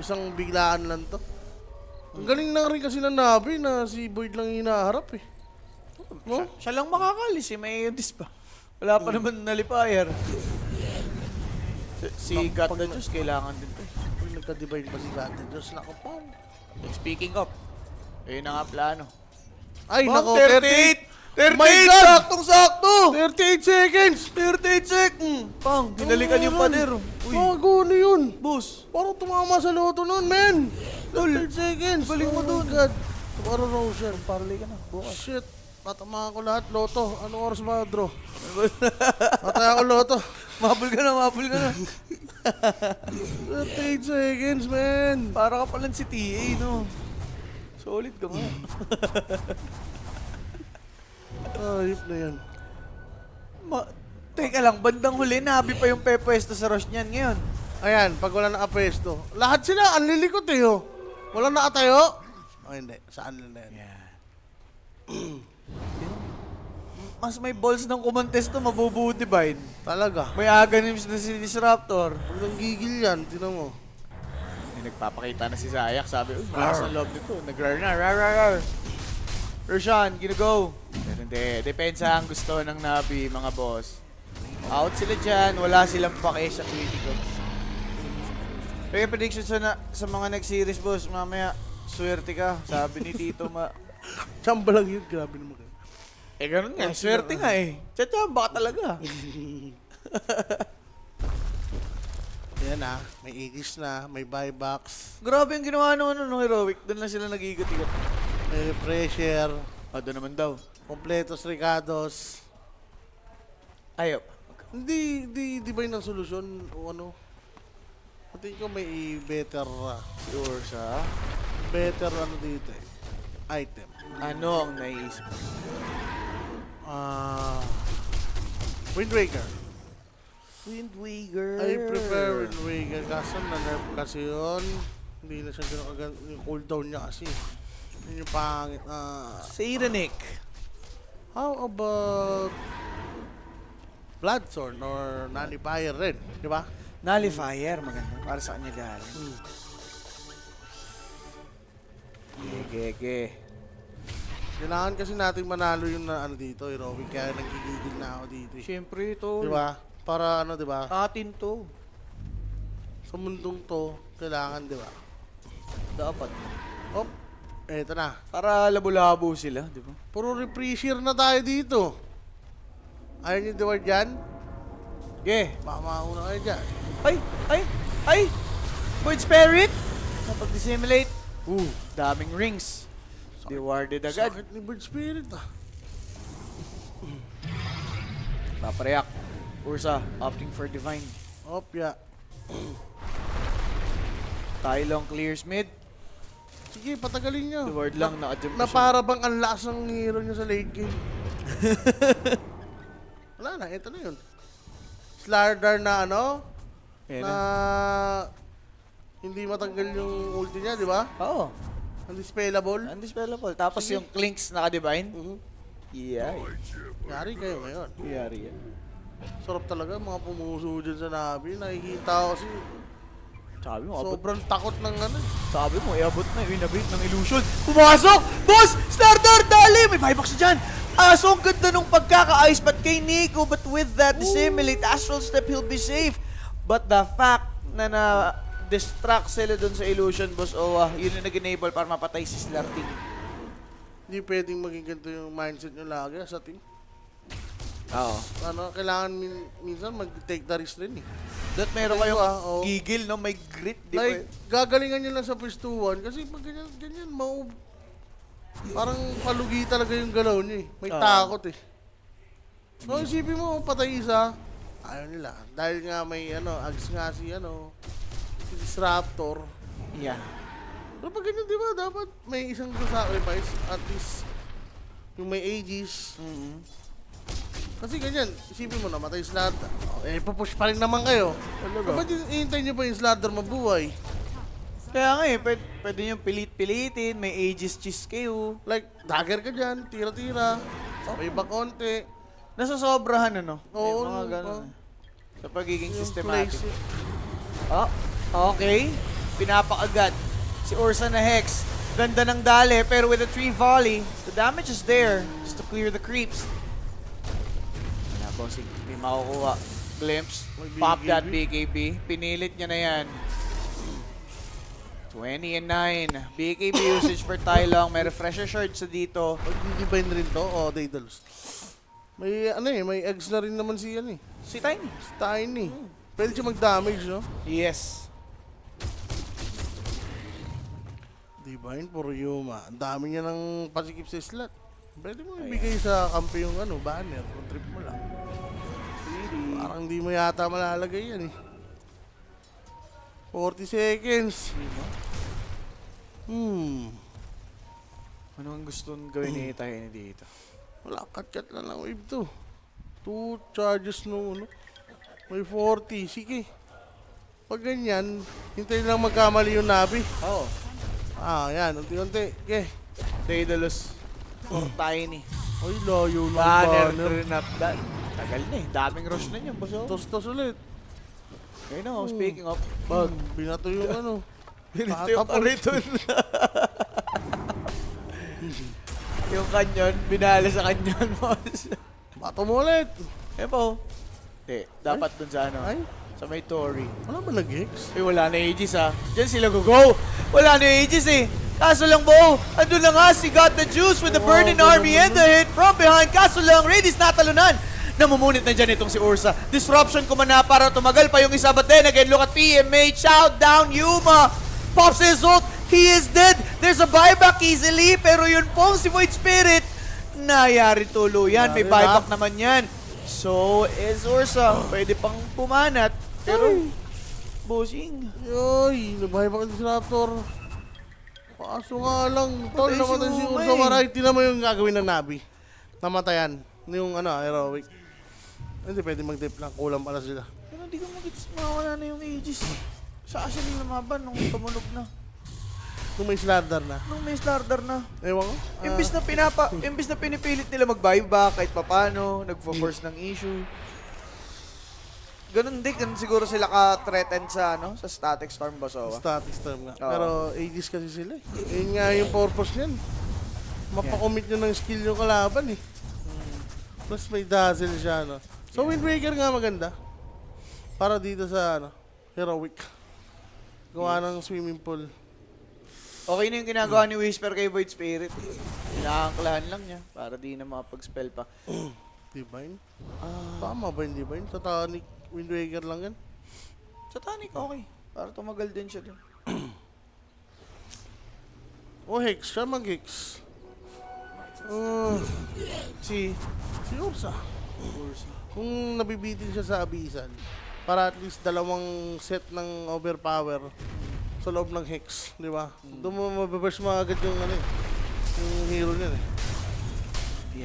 Isang biglaan lang to. Ang galing na rin kasi ng Navi na si Boyd lang yung hinaharap eh. No? Siya lang makakalis eh. May dis pa. Wala pa naman nalipayer. Si God the Diyos kailangan din to. Pag nagka-divide pa si Gante, Diyos nako po. Speaking of, ayun na nga plano. Ay, Bang, nako, 38! 38! My God! Saktong-sakto! 38 seconds! 38 sec! Pang, hinalikan yung pader. Uy, Gago na yun! boss. Parang tumama sa loto nun, men! 38 seconds! Galing mo dun. God. Tomorrow Roshan. Parlay ka na, bukas. Shit. Tatamaan ko lahat, loto. Anong oras ba, draw? Patay ako loto. Mabul ka na, mabul ka na. 38 seconds, man! Para ka palang si TA, no? Solid ka nga. Ayop na yan. Teka lang, bandang huli, nabi pa yung pepwesto sa rush niyan ngayon. Ayan, pag wala nakapesto. Lahat sila, ang lilikot eh, oh. Walang nakatayo. Oh, hindi. Saan lang na yan? Mas may balls ng kumontesto, mabubuo divine. Talaga. May Aganims na si Disruptor. Pag nanggigil yan, tinan mo. May nagpapakita na si Zayak, sabi, uy, malakas ang loob nito. Nag-rar na, rar. Roshan, gina-go. Pero hindi, depensa ang gusto ng Navi, mga boss. Out sila dyan, wala silang pake sa critical. Pero yung prediction sa mga next series, boss, mamaya, swerte ka. Sabi ni Tito, Chamba lang yun. Grabe naman kayo. eh, ganun nga, swerte nga eh. Tsatsa, baka talaga. Yan ah, may Aegis na, may buybacks, Grabe yung ginawa nung heroic. Doon lang sila nag-iigot-igot. may refresher, Doon naman daw. kompletos Ricardos. Ayop. Hindi ba yun ang solusyon o ano? Pati ko may better, Sure sa... better ano dito eh. Item. Ano ang naisip? Wind Waker. Wind Waker. I prefer Wind Waker kaso na-nerf kasi yun. Hindi na siya gano'n yung cooldown niya kasi. Yun yung pangit na... Satanic. How about Bloodthorn or Nullifier rin, di ba? Nullifier, maganda. Para sa kanya galing. Gege. Kailangan kasi nating manalo yung na, ano dito, heroic. Kaya nagigigil na ako dito. Siyempre, tol. Di ba? Para ano, di ba? Atin to. Sa mundong to, kailangan, di ba? Dapat. Hop, eto na. Para labo-labo sila, di ba? Puro repressure na tayo dito. Ayaw niyo diwar dyan? Yeah. Baka mauna kayo dyan. Ay! Void Spirit! Napag-dissimulate. Daming rings. Rewarded agad. Sakit ni Bird Spirit ah. Papareact. Ursa, opting for Divine. Hop, ya. Tylong clears mid. Sige, patagalin nyo. The word lang, naka-jump Na siya. para bang ang lakas ng hero nyo sa late game. Wala na, ito na yun. Slardar na ano, Ayan na na. hindi matanggal yung ulti niya, di ba? Oo. Undispellable. Undispellable. Tapos Sige. yung Clinks naka-divine. Mhm. Yeah. Yari kayo ngayon. Yari yan. Sarap talaga mga pumuso dyan sa Navi. Nakikita ko kasi Sabi mo, abot. sobrang takot ng ano. Sabi mo, iabot na yung inabit ng illusion. Pumasok! Boss! Starter! Dali! May buyback siya dyan! So ang ganda nung pagkaka-ice but kay Nico, but with that dissimulate astral step, he'll be safe. But the fact na distract sila dun sa illusion, boss Owa, yun yung nag-enable para mapatay si Slarting. Hindi pwedeng maging ganito yung mindset nyo lagi sa team. Oo. Ano, kailangan minsan mag-take the risk rin eh. That meron Ayun, kayong oo. gigil, no? May grit, di Like, ba? gagalingan nyo lang sa first 2-1 kasi pag ganyan, parang palugi talaga yung galaw nyo eh. May takot eh. So, isipin mo, patay isa, ayaw nila. Dahil nga may ags nga si si Disruptor. Yeah. Pero pag ganyan, di ba, dapat may isang sacrifice, at least yung may Aegis. Kasi ganyan, isipin mo na, matay Slardar. Pupush pa rin naman kayo. Talaga? Ba't ihintay nyo pa yung Slardar mabuhay? Kaya nga eh, pwede nyo pilit-pilitin, may ages cheese kayo. Like, dagger ka dyan, tira-tira, sabay ba konti. Nasasobrahan ano? Oo, May mga oo. ganun. Sa pagiging Yung systematic. place, Oh, okay. Pinapakagat. Si Ursa na Hex. Ganda ng dali, pero with a 3 volley, the damage is there just to clear the creeps. Wala, bossing. May makukuha. Glimpse. May Pop that BKB. BKB. Pinilit niya na yan. 20 and 9. BKB usage for Tylong. May refresher shard sa dito. Pag-divine rin to, Daedalus. May may eggs na rin naman si Si Tiny. si Tiny. Pwede siya mag-damage, no? Yes. Divine for Yuma. Ang dami niya ng pasikip sa slot. Pwede mo ibigay sa kampi yung banner. Kung trip mo lang. Parang di mo yata malalagay yan eh. 40 seconds. Ano ang gusto gawin ni Tiny dito? Wala, cut na lang wave 2. 2 charges no. May 40. Sige. Pag ganyan, hintayin lang magkamali yung Navi. Oo. Yan. Unti-unti. Okay. Daedalus for Tiny. Ay, layo ng Banner banner. rin up that. Tagal na eh. Daming rush na niyan, boss. Tos-tos ulit. Ayun na, speaking of. Bag, binato yung Pinito yung kariton. Yung kanyon, binala sa kanyon, boss. Bato mo ulit. Eh po. Dapat dun sa Ay. sa may Tory. Wala ba nag-hex? Wala na Aegis Diyan sila go. Wala na Aegis Kaso lang Bo, andun na nga si Got the Juice with the burning army and the hit from behind. Kaso lang, Radiant's natalunan. Namumunit na dyan itong si Ursa. Disruption kumana para tumagal pa yung isa. But then again, look at PMH. Shout down Yuma. Pops his ult. He is dead. There's a buyback easily. Pero yun pong si Void Spirit. Nayari tuluyan. May buyback naman yan. So is Ursa. Pwede pang pumanat. Pero, bossing. Yoy, nabahay pa ka si Raptor. Kaso nga lang, tol, Patay si namatay si Uma Ursa eh. Maray. Tingnan mo yung gagawin ng Navi. Namatayan. Yung heroic. Hindi pwede mag-dip lang. Kulang pala sila. Pero hindi ko magigits. Mawala na yung Aegis. Sa asin yung lumaban nung tumunog na. Kung may Slardar na. Nung may starter na. Ewan ko. Imbis na pinipilit nila mag-buyback kahit papano, nagfo-force ng issue. Ganun din, ganun siguro sila ka-threaten sa sa Static Storm, oh. Ah. Ah, Basowa. Static storm nga. Oo. Pero Aegis kasi sila eh. Yun nga yung purpose niyan. mapakomit nyo ng skill yung kalaban eh. Plus may dazzle siya, no? So, Wind Waker nga maganda. Para dito sa, Heroic. Gawa ng swimming pool. Okay na yung ginagawa ni Whisper kay Void Spirit. Kinakaklahan lang niya para di na makapag-spell pa. Divine? Tama ba yung Divine? Satanic Wind Waker lang yan? Satanic, okay. Para tumagal din siya dun. O Hex, siya mag-Hex. Si Ursa. Kung nabibitin siya sa Abyssal, para at least dalawang set ng overpower sa loob ng Hex, di ba? Doon mo mababash mo agad yung yung hero niya eh.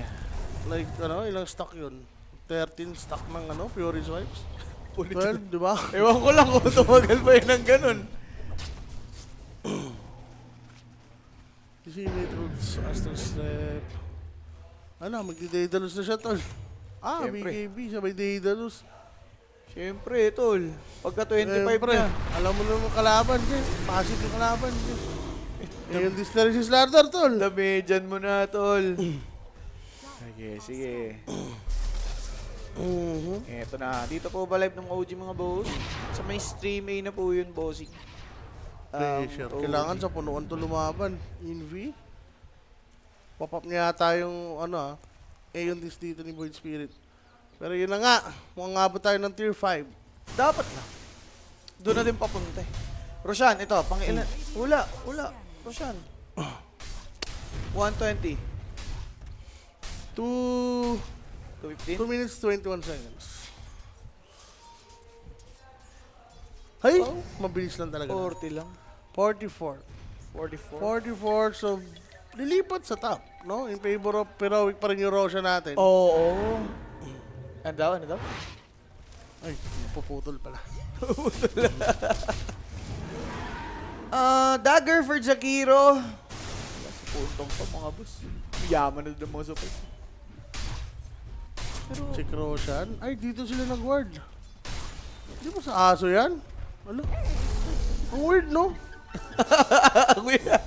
Yeah. Like, ilang stock yun? 13 stock ng Fury Swipes? 12, di ba? Ewan ko lang kung tumagal ba yun ng ganun. Disseminate Roots, Astral Step. Magdi-Daedalus na siya, tol. Siyempre. BKB, siya may Daedalus. Siyempre, tol. Pagka 25 Siyempre, na. alam mo naman kalaban siya. Passive yung kalaban siya. Yung Distillery si Slardar, tol. Damedyan mo na, tol. Sige, sige. Eto na. Dito po ba live ng OG mga boss? Sa may stream A na po yun, bossing. Pressure. OG. Kailangan sa punuan to lumaban. Envy. Pop-up niya yata yung Aeon Disc dito ni Void Spirit. Pero yun na nga. Mukhang abot tayo ng tier 5. Dapat na. Doon na din papunta eh. Roshan, ito. Pang-ilan? Wala. Roshan. 120. 2 215. minutes 21 seconds. Hay! Oh. Mabilis lang talaga. 40 lang. 44. 44. 44, so lilipat sa top, no? In favor of Heroic pa rin yung Roshan natin. Oo. Ano daw? Ay, puputol pala. Dagger for Jakiro. Sa puntong pa mga boss. Yaman na doon mga support. Pero, Check Roshan. Ay, dito sila nag-ward. Di ba sa aso yan? Ano? Ang weird, no? kuya.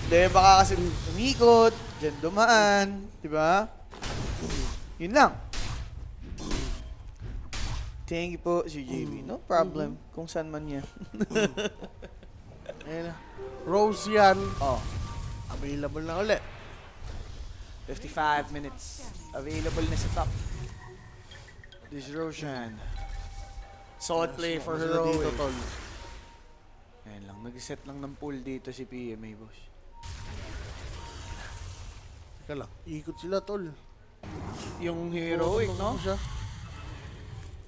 Hindi, baka kasi umikot, dyan dumaan, di ba? Yun lang. Thank you po, si JB. No problem. Kung saan man yan. Ayan na. Rose yan. Oh, Available na ulit. 55 minutes. Available na sa top. This Roshan. Solid play for Sila dito, Heroic. tol. Ayan lang, nag-set lang ng pool dito si PMA, boss. Teka lang. Ikot sila, tol. Yung Heroic, no? Ano siya?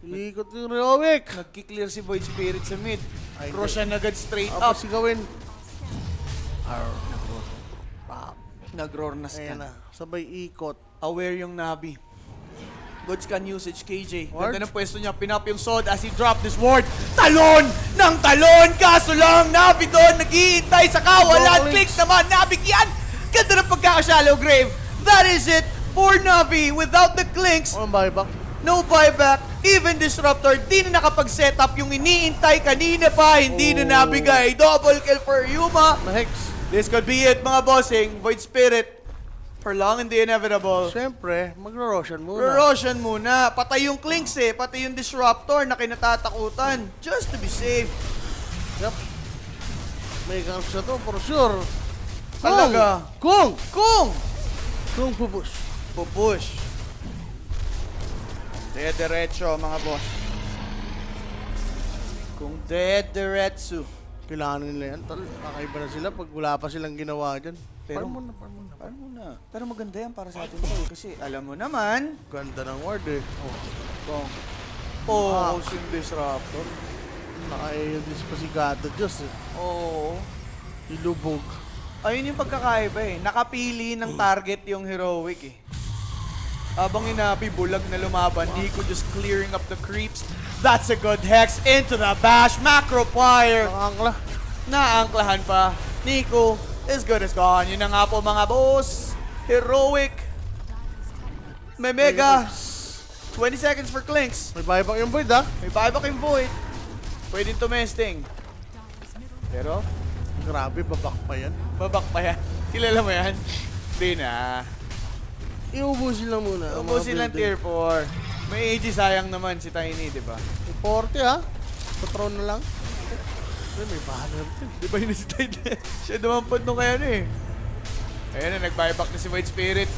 Ikot yung Heroic. Nagki-clear si Void Spirit sa mid. Ay, hindi. Roshan agad straight Apa up. si gawin? Nag-roar na Ayan scan. na. Sabay ikot. Aware yung Nabi. Good scan usage, KJ. Ward? Ganda ng pwesto niya. Pinap yung sword as he dropped this ward. Talon ng talon! Kaso lang, Nabi doon nag-iintay sa kawalan. Double Clicks naman, Nabi yan! Ganda ng pagkaka-shallow grave. That is it for Nabi. Without the clinks, Ano buyback? no buyback. Even Disruptor, di na nakapag-set up yung iniintay kanina pa. Hindi na nabigay. Double kill for Yuma. Na-hex. This could be it, mga bossing. Void Spirit, prolonging the inevitable. Siyempre, magro-Roshan muna. Roshan muna. Patay yung Clinks eh. Pati yung Disruptor na kinatatakutan. Just to be safe. Yup. May ganap siya to, for sure. Talaga. Kung! Kung Pupush. pupush. Diretso, mga boss. Kung diretso. Kailangan nila yan, tol. Kakaiba na sila pag wala pa silang ginawa dyan. Pero- Farm muna. Paano muna? Pero maganda yan para sa atin to. Kasi alam mo naman, Ganda ng word eh. kung yung Disruptor. Naka-AODs pa si Gato Diyos eh. Oo. Ilubog. Ayun yung pagkakaiba eh. Nakapili ng target yung Heroic eh. Habang inabi, bulag na lumaban. Nico just clearing up the creeps. That's a good hex into the bash. Macro fire. Nakangla. Naangklahan pa. Nico is good as gone. Yun na nga po mga boss. Heroic. May mega. 20 seconds for Clinks. May buyback yung Void ah. May buyback yung Void. Pwedeng tumesting. Pero, Grabe, babak pa yan. babak pa yan. Kilala mo yan? Hindi na. Iubusin lang muna. ang mga Ubusin lang building. tier 4. May AG sayang naman si Tiny, di ba? 40 ha? Patron na lang. May banner din. Di ba yun si Tide? Siya dumampad nung kaya eh. Ayan na, nag-buyback na si White Spirit.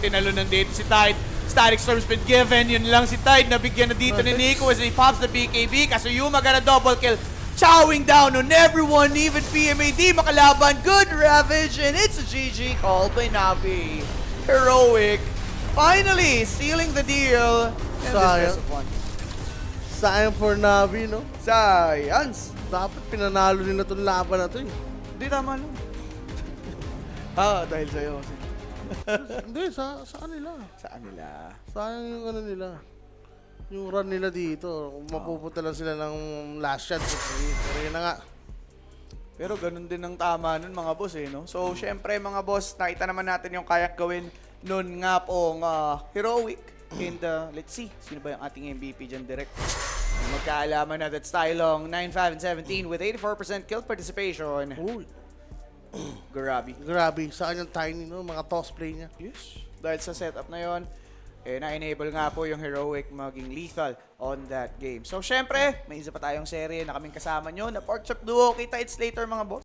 Tinalo ng dito si Tide. Static Storm's been given. Yun lang si Tide. Nabigyan na dito ni Nico as he pops the BKB. Kasuyuma got a double kill. Chowing down on everyone. Even PMAD makalaban. Good Ravage. And it's a GG call by Navi. Heroic. Finally sealing the deal. And this Sayang. best of one. Sayang for Navi, no? Science. Dapat pinanalo nila itong laban na to eh. Hindi tama lang. Dahil sa'yo. Hindi, sa kanila. Saan nila? Sayang yung ano nila. Yung run nila dito. Mapupunta lang sila ng last shot. Pero yun na nga. Pero ganun din ang tama nun mga boss eh, no? So, syempre mga boss, nakita naman natin yung kayang gawin nun nga pong Heroic. And let's see, sino ba yung ating MVP dyan direct? Magkaalaman na that's Tylong, 9-5 and 17 with 84% kill participation. Uy, Grabe. grabe. Sa kanyang Tiny, no? Mga toss play niya. Yes. Dahil sa setup na yon, na-enable nga po yung Heroic maging lethal on that game. So, syempre, may isa pa tayong serye na kaming kasama nyo na Pork Chop Duo. Kita it's later mga boss.